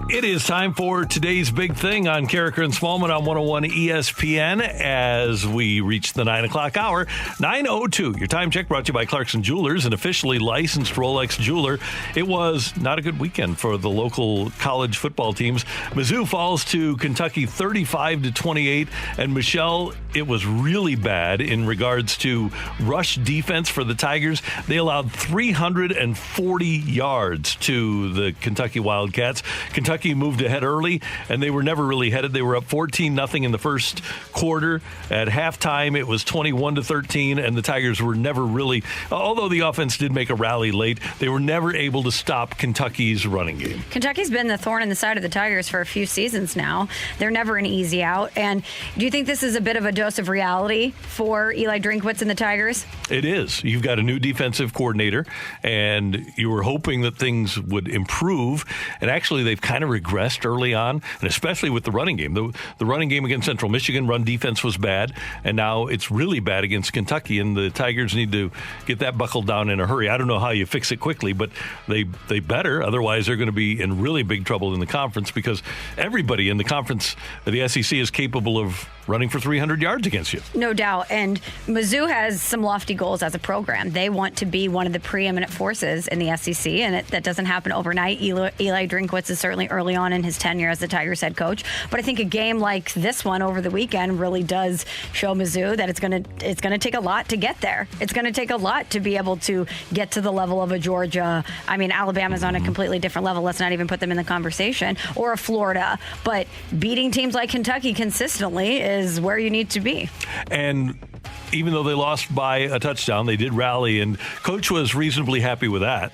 It is time for today's big thing on Carricker and Smallman on 101 ESPN as we reach the 9 o'clock hour. 9:02. Your time check brought to you by Clarkson Jewelers, an officially licensed Rolex jeweler. It was not a good weekend for the local college football teams. Mizzou falls to Kentucky 35-28. And Michelle, it was really bad in regards to rush defense for the Tigers. They allowed 340 yards to the Kentucky Wildcats. Kentucky moved ahead early, and they were never really headed. They were up 14-0 in the first quarter. At halftime, it was 21-13, and the Tigers were never really, although the offense did make a rally late, they were never able to stop Kentucky's running game. Kentucky's been the thorn in the side of the Tigers for a few seasons now. They're never an easy out. And do you think this is a bit of a dose of reality for Eli Drinkwitz and the Tigers? It is. You've got a new defensive coordinator, and you were hoping that things would improve. And actually, they've kind of regressed early on, and especially with the running game. The running game against Central Michigan, run defense was bad, and now it's really bad against Kentucky, and the Tigers need to get that buckled down in a hurry. I don't know how you fix it quickly, but they better. Otherwise, they're going to be in really big trouble in the conference, because everybody in the conference, the SEC, is capable of running for 300 yards against you. No doubt. And Mizzou has some lofty goals as a program. They want to be one of the preeminent forces in the SEC, and that doesn't happen overnight. Eli Drinkwitz is certainly early on in his tenure as the Tigers head coach. But I think a game like this one over the weekend really does show Mizzou that it's going to take a lot to get there. It's going to take a lot to be able to get to the level of a Georgia. I mean, Alabama's on a completely different level. Let's not even put them in the conversation. Or a Florida. But beating teams like Kentucky consistently is where you need to be. And even though they lost by a touchdown, they did rally, and Coach was reasonably happy with that.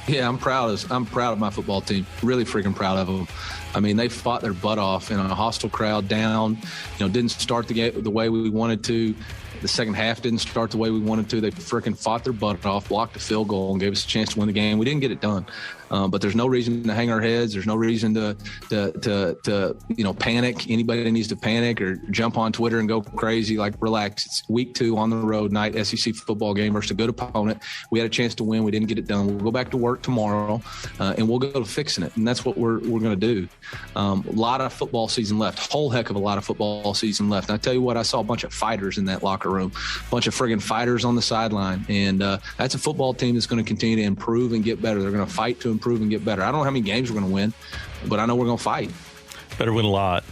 Yeah, I'm proud of my football team. Really freaking proud of them. I mean, they fought their butt off in a hostile crowd down. Didn't start the game the way we wanted to. The second half didn't start the way we wanted to. They freaking fought their butt off, blocked a field goal, and gave us a chance to win the game. We didn't get it done. But there's no reason to hang our heads. There's no reason to panic. Anybody that needs to panic or jump on Twitter and go crazy, like, relax. It's week 2 on the road night SEC football game versus a good opponent. We had a chance to win. We didn't get it done. We'll go back to work tomorrow, and we'll go to fixing it. And that's what we're going to do. A lot of football season left. Whole heck of a lot of football season left. And I tell you what, I saw a bunch of fighters in that locker room, a bunch of friggin' fighters on the sideline. And that's a football team that's going to continue to improve and get better. They're going to fight to improve and get better. I don't know how many games we're going to win, but I know we're going to fight. Better win a lot.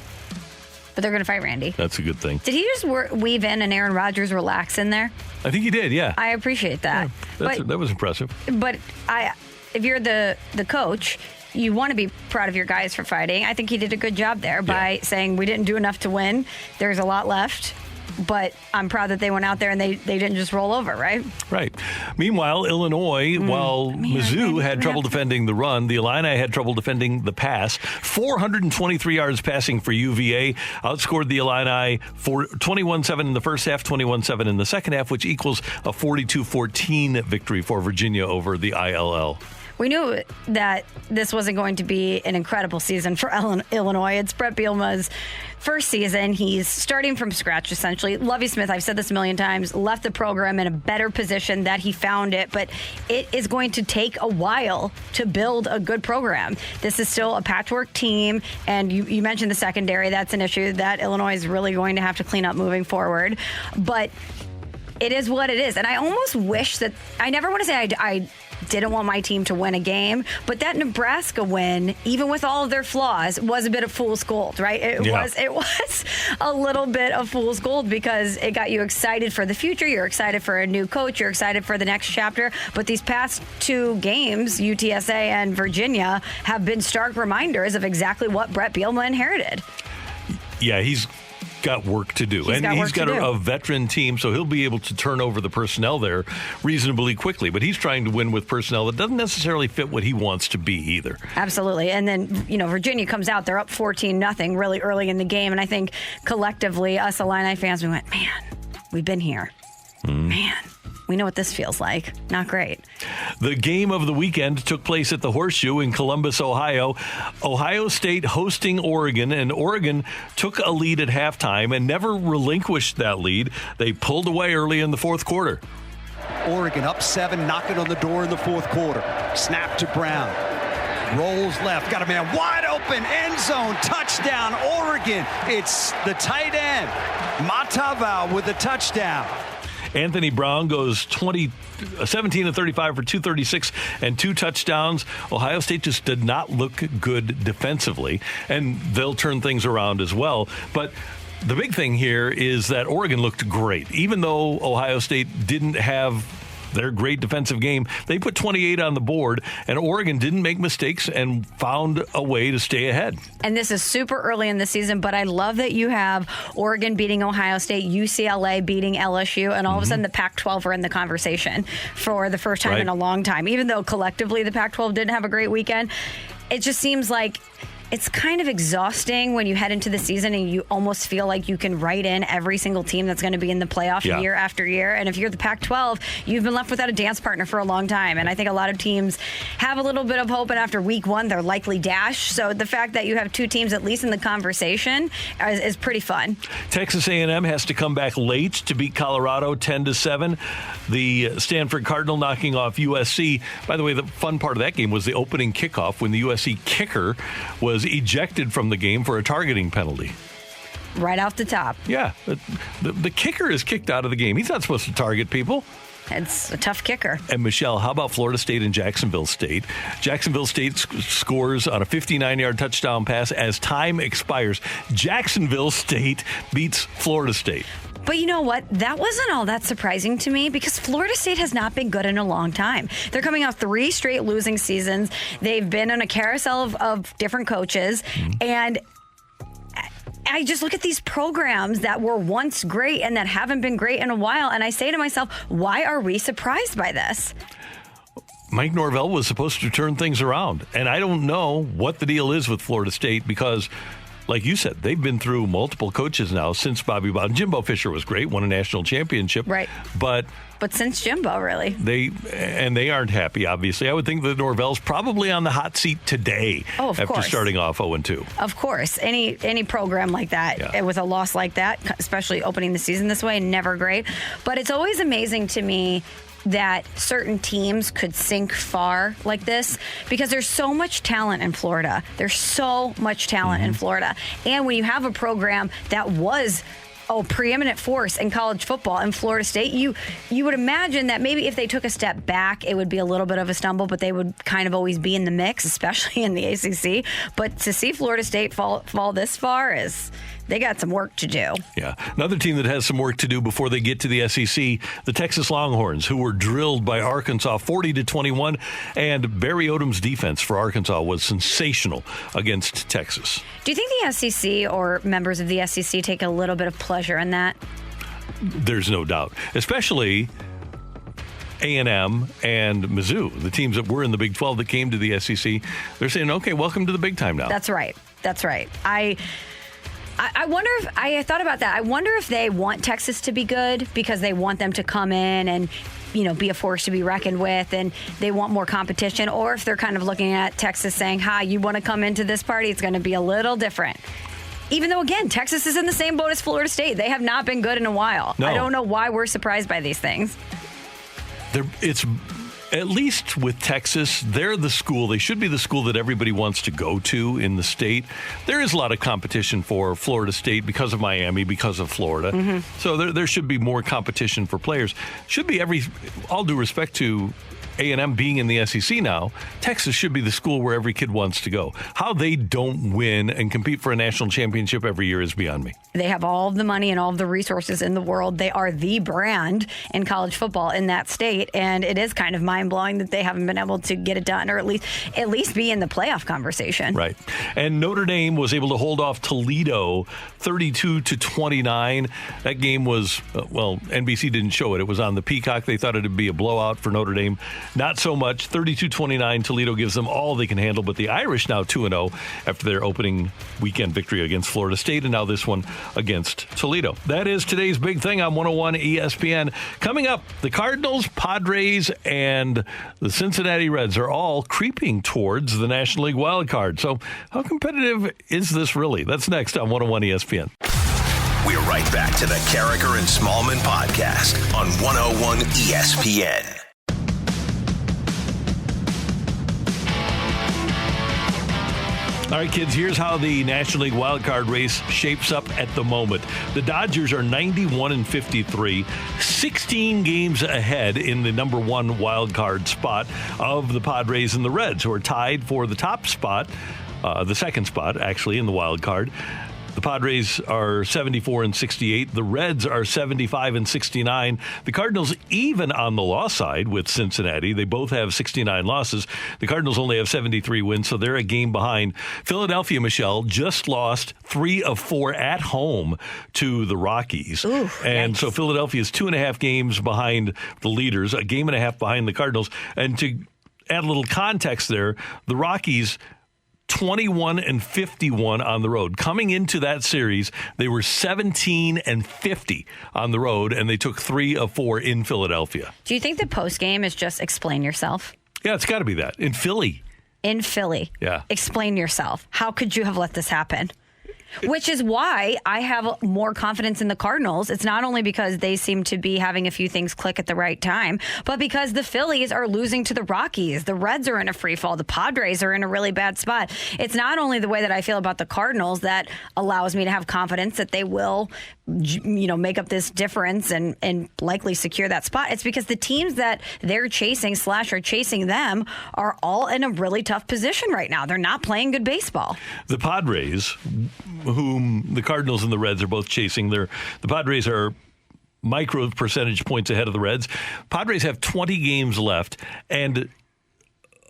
But they're going to fight Randy. That's a good thing. Did he just weave in an Aaron Rodgers relax in there? I think he did, yeah. I appreciate that. Yeah, that was impressive. But if you're the coach, you want to be proud of your guys for fighting. I think he did a good job there by saying we didn't do enough to win. There's a lot left. But I'm proud that they went out there and they didn't just roll over, right? Right. Meanwhile, Illinois, while Mizzou had trouble defending the run, the Illini had trouble defending the pass. 423 yards passing for UVA. Outscored the Illini for 21-7 in the first half, 21-7 in the second half, which equals a 42-14 victory for Virginia over the ILL. We knew that this wasn't going to be an incredible season for Illinois. It's Brett Bielema's first season. He's starting from scratch, essentially. Lovie Smith, I've said this a million times, left the program in a better position that he found it, but it is going to take a while to build a good program. This is still a patchwork team, and you mentioned the secondary. That's an issue that Illinois is really going to have to clean up moving forward. But it is what it is. And I almost wish that, I never want to say I didn't want my team to win a game, but that Nebraska win, even with all of their flaws, was a bit of fool's gold, right? It was a little bit of fool's gold because it got you excited for the future. You're excited for a new coach. You're excited for the next chapter. But these past 2 games, UTSA and Virginia, have been stark reminders of exactly what Brett Bielema inherited. Yeah, he's got work to do. He's got a veteran team, so he'll be able to turn over the personnel there reasonably quickly. But he's trying to win with personnel that doesn't necessarily fit what he wants to be either. Absolutely. And then, Virginia comes out. They're up 14-0 really early in the game. And I think collectively, us Illini fans, we went, man, we've been here. Man, we know what this feels like. Not great. The game of the weekend took place at the Horseshoe in Columbus, Ohio. Ohio State hosting Oregon, and Oregon took a lead at halftime and never relinquished that lead. They pulled away early in the fourth quarter. Oregon up 7, knocking on the door in the fourth quarter. Snap to Brown. Rolls left, got a man wide open, end zone, touchdown, Oregon. It's the tight end, Matavao, with a touchdown. Anthony Brown goes 17 of 35 for 236 and 2 touchdowns. Ohio State just did not look good defensively, and they'll turn things around as well. But the big thing here is that Oregon looked great. Even though Ohio State didn't have their great defensive game, they put 28 on the board, and Oregon didn't make mistakes and found a way to stay ahead. And this is super early in the season, but I love that you have Oregon beating Ohio State, UCLA beating LSU, and all of a sudden the Pac-12 are in the conversation for the first time in a long time. Even though collectively the Pac-12 didn't have a great weekend, it just seems like it's kind of exhausting when you head into the season and you almost feel like you can write in every single team that's going to be in the playoff year after year. And if you're the Pac-12, you've been left without a dance partner for a long time. And I think a lot of teams have a little bit of hope, and after week 1, they're likely dashed. So the fact that you have 2 teams at least in the conversation is pretty fun. Texas A&M has to come back late to beat Colorado 10-7. The Stanford Cardinal knocking off USC. By the way, the fun part of that game was the opening kickoff when the USC kicker was ejected from the game for a targeting penalty. Right off the top. Yeah. The kicker is kicked out of the game. He's not supposed to target people. It's a tough kicker. And Michelle, how about Florida State and Jacksonville State? Jacksonville State scores on a 59-yard touchdown pass as time expires. Jacksonville State beats Florida State. But you know what? That wasn't all that surprising to me because Florida State has not been good in a long time. They're coming off 3 straight losing seasons. They've been on a carousel of different coaches. And I just look at these programs that were once great and that haven't been great in a while. And I say to myself, why are we surprised by this? Mike Norvell was supposed to turn things around. And I don't know what the deal is with Florida State because, like you said, they've been through multiple coaches now since Bobby Bowden. Jimbo Fisher was great, won a national championship. Right. But since Jimbo, really. They aren't happy, obviously. I would think that Norvell's probably on the hot seat today after starting off 0-2. Of course. Any program like that, with a loss like that, especially opening the season this way, never great. But it's always amazing to me that certain teams could sink far like this because there's so much talent in Florida. There's so much talent in Florida. And when you have a program that was a preeminent force in college football in Florida State, you would imagine that maybe if they took a step back, it would be a little bit of a stumble, but they would kind of always be in the mix, especially in the ACC. But to see Florida State fall this far they got some work to do. Yeah. Another team that has some work to do before they get to the SEC, the Texas Longhorns, who were drilled by Arkansas 40-21, and Barry Odom's defense for Arkansas was sensational against Texas. Do you think the SEC or members of the SEC take a little bit of pleasure in that? There's no doubt, especially A&M and Mizzou, the teams that were in the Big 12 that came to the SEC. They're saying, okay, welcome to the big time now. That's right. I wonder if I thought about that. I wonder if they want Texas to be good because they want them to come in and, be a force to be reckoned with, and they want more competition, or if they're kind of looking at Texas saying, hi, you want to come into this party? It's going to be a little different. Even though, again, Texas is in the same boat as Florida State. They have not been good in a while. No. I don't know why we're surprised by these things. It's at least with Texas, they're the school. They should be the school that everybody wants to go to in the state. There is a lot of competition for Florida State because of Miami, because of Florida. So there should be more competition for players. Should be all due respect to A&M being in the SEC now, Texas should be the school where every kid wants to go. How they don't win and compete for a national championship every year is beyond me. They have all of the money and all of the resources in the world. They are the brand in college football in that state, and it is kind of mind-blowing that they haven't been able to get it done, or at least be in the playoff conversation. Right. And Notre Dame was able to hold off Toledo 32-29. That game was, NBC didn't show it. It was on the Peacock. They thought it would be a blowout for Notre Dame. Not so much. 32-29. Toledo gives them all they can handle, but the Irish now 2-0 after their opening weekend victory against Florida State, and now this one against Toledo. That is today's big thing on 101 ESPN. Coming up, the Cardinals, Padres, and the Cincinnati Reds are all creeping towards the National League wild card. So how competitive is this really? That's next on 101 ESPN. We're right back to the Carricker and Smallman podcast on 101 ESPN. All right, kids, here's how the National League wildcard race shapes up at the moment. The Dodgers are 91-53, 16 games ahead in the number one wildcard spot of the Padres and the Reds, who are tied for the top spot, the second spot, actually, in the wild card. The Padres are 74-68. The Reds are 75-69. The Cardinals even on the loss side with Cincinnati. They both have 69 losses. The Cardinals only have 73 wins, so they're a game behind. Philadelphia, Michelle, just lost 3 of 4 at home to the Rockies. Ooh, and so Philadelphia is 2.5 games behind the leaders, a game and a half behind the Cardinals. And to add a little context there, the Rockies 21-51 on the road. Coming into that series, they were 17-50 on the road, and they took 3 of 4 in Philadelphia. Do you think the post game is just explain yourself? Yeah, it's got to be that. In Philly. Yeah. Explain yourself. How could you have let this happen? Which is why I have more confidence in the Cardinals. It's not only because they seem to be having a few things click at the right time, but because the Phillies are losing to the Rockies. The Reds are in a free fall. The Padres are in a really bad spot. It's not only the way that I feel about the Cardinals that allows me to have confidence that they will, make up this difference and likely secure that spot. It's because the teams that they're chasing / are chasing them are all in a really tough position right now. They're not playing good baseball. The Padres, whom the Cardinals and the Reds are both chasing, the Padres are micro percentage points ahead of the Reds. Padres have 20 games left, and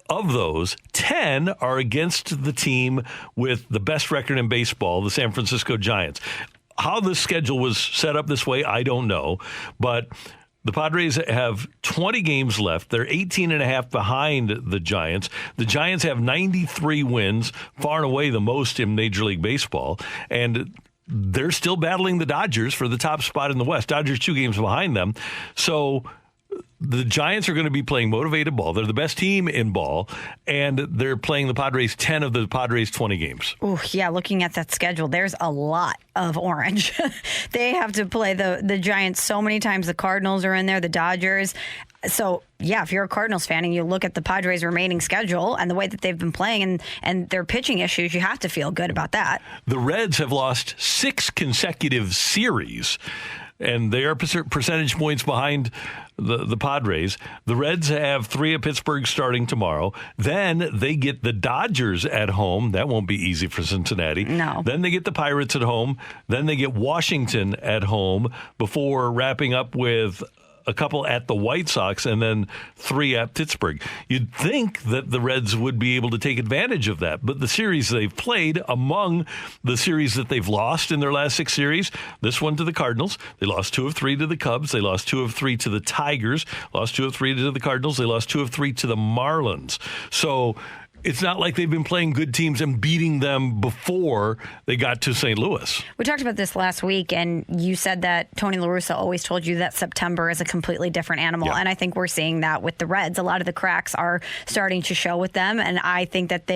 of those, 10 are against the team with the best record in baseball, the San Francisco Giants. How the schedule was set up this way, I don't know, but the Padres have 20 games left. They're 18.5 behind the Giants. The Giants have 93 wins, far and away the most in Major League Baseball, and they're still battling the Dodgers for the top spot in the West. Dodgers 2 games behind them. So the Giants are going to be playing motivated ball. They're the best team in ball, and they're playing the Padres 10 of the Padres' 20 games. Oh, yeah, looking at that schedule, there's a lot of orange. They have to play the Giants so many times. The Cardinals are in there, the Dodgers. So, yeah, if you're a Cardinals fan and you look at the Padres' remaining schedule and the way that they've been playing and their pitching issues, you have to feel good about that. The Reds have lost 6 consecutive series, and they are percentage points behind the Padres. The Reds have 3 at Pittsburgh starting tomorrow. Then they get the Dodgers at home. That won't be easy for Cincinnati. No. Then they get the Pirates at home. Then they get Washington at home before wrapping up with a couple at the White Sox and then 3 at Pittsburgh. You'd think that the Reds would be able to take advantage of that, but the series they've played, among the series that they've lost in their last 6 series, this one to the Cardinals, they lost 2 of 3 to the Cubs, they lost 2 of 3 to the Tigers, lost 2 of 3 to the Cardinals, they lost 2 of 3 to the Marlins. So it's not like they've been playing good teams and beating them before they got to St. Louis. We talked about this last week, and you said that Tony La Russa always told you that September is a completely different animal, and I think we're seeing that with the Reds. A lot of the cracks are starting to show with them, and I think that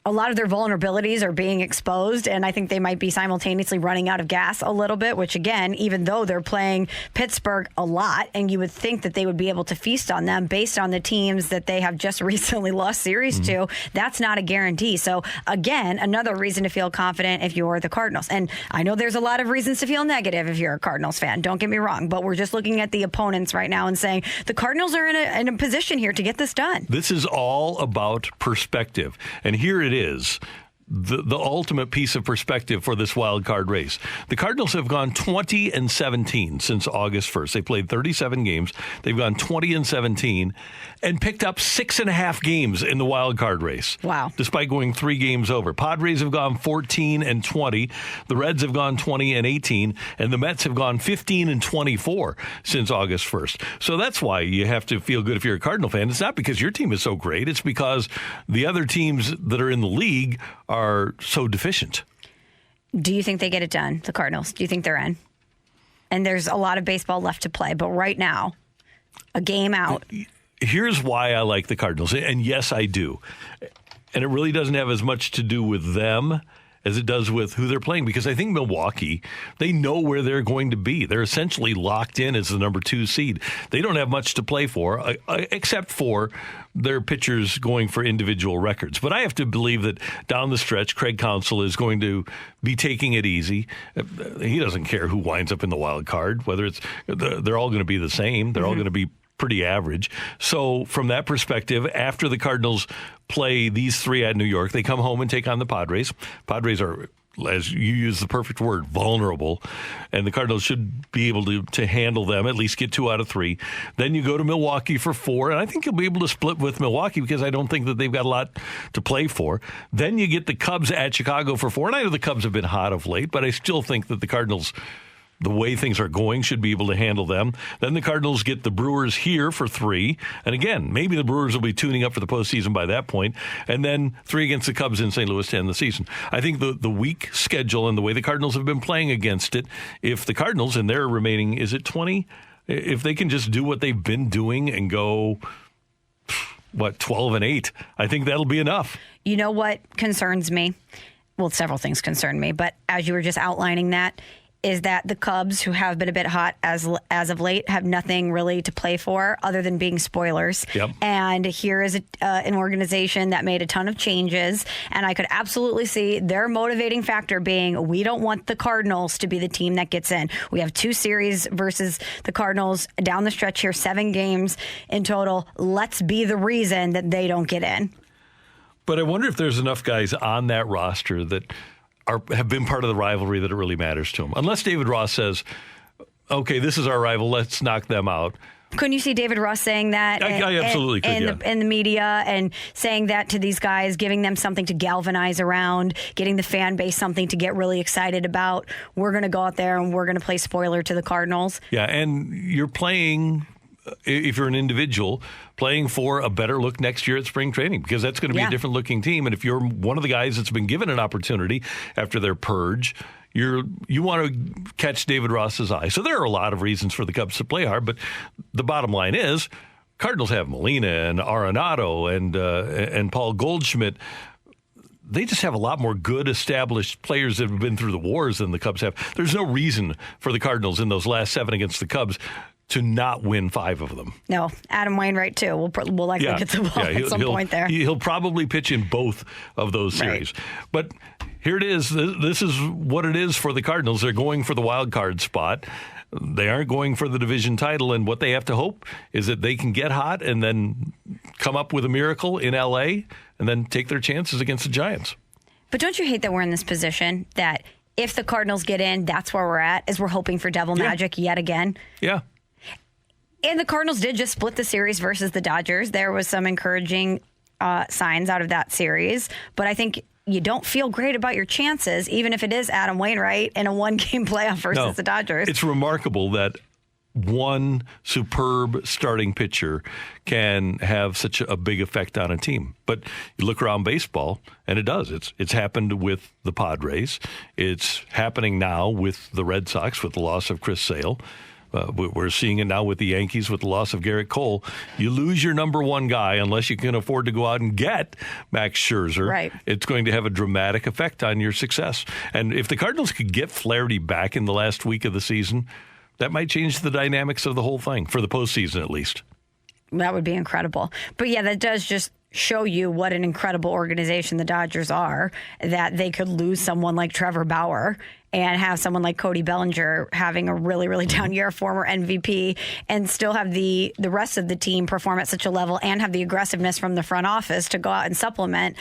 a lot of their vulnerabilities are being exposed, and I think they might be simultaneously running out of gas a little bit, which again, even though they're playing Pittsburgh a lot, and you would think that they would be able to feast on them based on the teams that they have just recently lost series to, that's not a guarantee. So again, another reason to feel confident if you're the Cardinals. And I know there's a lot of reasons to feel negative if you're a Cardinals fan, don't get me wrong, but we're just looking at the opponents right now and saying the Cardinals are in a position here to get this done. This is all about perspective. And here it is. the ultimate piece of perspective for this wild card race. The Cardinals have gone 20-17 since August 1st. They played 37 games. They've gone 20-17 and picked up 6.5 games in the wild card race. Wow. Despite going 3 games over. Padres have gone 14-20. The Reds have gone 20-18. And the Mets have gone 15-24 since August 1st. So that's why you have to feel good if you're a Cardinal fan. It's not because your team is so great. It's because the other teams that are in the league are so deficient. Do you think they get it done, the Cardinals? Do you think they're in? And there's a lot of baseball left to play, but right now, a game out. Here's why I like the Cardinals, and yes, I do. And it really doesn't have as much to do with them as it does with who they're playing, because I think Milwaukee, they know where they're going to be. They're essentially locked in as the number 2 seed. They don't have much to play for, except for their pitchers going for individual records. But I have to believe that down the stretch, Craig Counsell is going to be taking it easy. He doesn't care who winds up in the wild card, whether it's they're all going to be the same. They're all going to be pretty average. So from that perspective, after the Cardinals play these 3 at New York, they come home and take on the Padres. Padres are, as you use the perfect word, vulnerable, and the Cardinals should be able to handle them, at least get 2 out of 3. Then you go to Milwaukee for 4, and I think you'll be able to split with Milwaukee because I don't think that they've got a lot to play for. Then you get the Cubs at Chicago for 4, and I know the Cubs have been hot of late, but I still think that the Cardinals, the way things are going, should be able to handle them. Then the Cardinals get the Brewers here for 3. And again, maybe the Brewers will be tuning up for the postseason by that point. And then 3 against the Cubs in St. Louis to end the season. I think the weak schedule and the way the Cardinals have been playing against it, if the Cardinals, and they're remaining, is it 20? If they can just do what they've been doing and go, 12-8, I think that'll be enough. You know what concerns me? Well, several things concern me, but as you were just outlining that, is that the Cubs, who have been a bit hot as of late, have nothing really to play for other than being spoilers. Yep. And here is an organization that made a ton of changes, and I could absolutely see their motivating factor being, we don't want the Cardinals to be the team that gets in. We have 2 series versus the Cardinals down the stretch here, 7 games in total. Let's be the reason that they don't get in. But I wonder if there's enough guys on that roster that have been part of the rivalry that it really matters to them. Unless David Ross says, okay, this is our rival, let's knock them out. Couldn't you see David Ross saying that I absolutely could, in the media, and saying that to these guys, giving them something to galvanize around, getting the fan base something to get really excited about? We're going to go out there and we're going to play spoiler to the Cardinals. Yeah, and you're playing, if you're an individual, playing for a better look next year at spring training, because that's going to be a different looking team. And if you're one of the guys that's been given an opportunity after their purge, you want to catch David Ross's eye. So there are a lot of reasons for the Cubs to play hard, but the bottom line is Cardinals have Molina and Arenado and Paul Goldschmidt. They just have a lot more good established players that have been through the wars than the Cubs have. There's no reason for the Cardinals in those last 7 against the Cubs to not win 5 of them. No, Adam Wainwright too. We'll likely get the ball at some point there. He'll probably pitch in both of those series. Right. But here it is. This is what it is for the Cardinals. They're going for the wild card spot. They aren't going for the division title, and what they have to hope is that they can get hot and then come up with a miracle in L.A. and then take their chances against the Giants. But don't you hate that we're in this position that if the Cardinals get in, that's where we're at, is we're hoping for devil magic yet again? Yeah. And the Cardinals did just split the series versus the Dodgers. There was some encouraging signs out of that series. But I think you don't feel great about your chances, even if it is Adam Wainwright in a 1-game playoff versus the Dodgers. It's remarkable that one superb starting pitcher can have such a big effect on a team. But you look around baseball, and it does. It's happened with the Padres. It's happening now with the Red Sox with the loss of Chris Sale. We're seeing it now with the Yankees with the loss of Garrett Cole. You lose your number 1 guy unless you can afford to go out and get Max Scherzer. Right. It's going to have a dramatic effect on your success. And if the Cardinals could get Flaherty back in the last week of the season, that might change the dynamics of the whole thing, for the postseason at least. That would be incredible. But yeah, that does just show you what an incredible organization the Dodgers are, that they could lose someone like Trevor Bauer and have someone like Cody Bellinger having a really, really down year, former MVP, and still have the rest of the team perform at such a level and have the aggressiveness from the front office to go out and supplement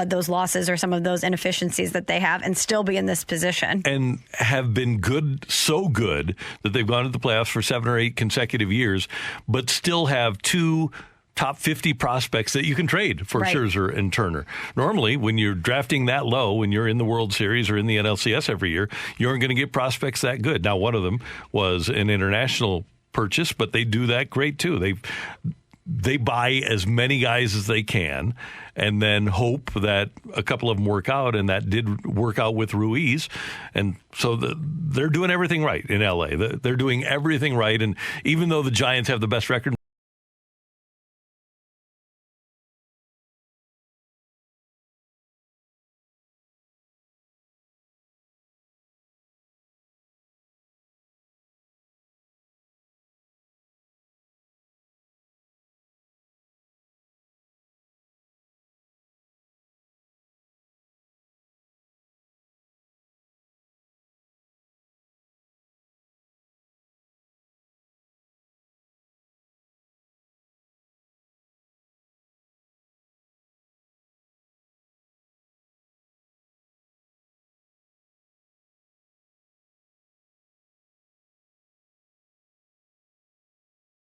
those losses or some of those inefficiencies that they have and still be in this position. And have been good, so good that they've gone to the playoffs for 7 or 8 consecutive years, but still have 2 top 50 prospects that you can trade for Scherzer and Turner. Normally, when you're drafting that low, when you're in the World Series or in the NLCS every year, you aren't going to get prospects that good. Now, one of them was an international purchase, but they do that great too. They buy as many guys as they can and then hope that a couple of them work out, and that did work out with Ruiz. And so they're doing everything right in L.A. They're doing everything right, and even though the Giants have the best record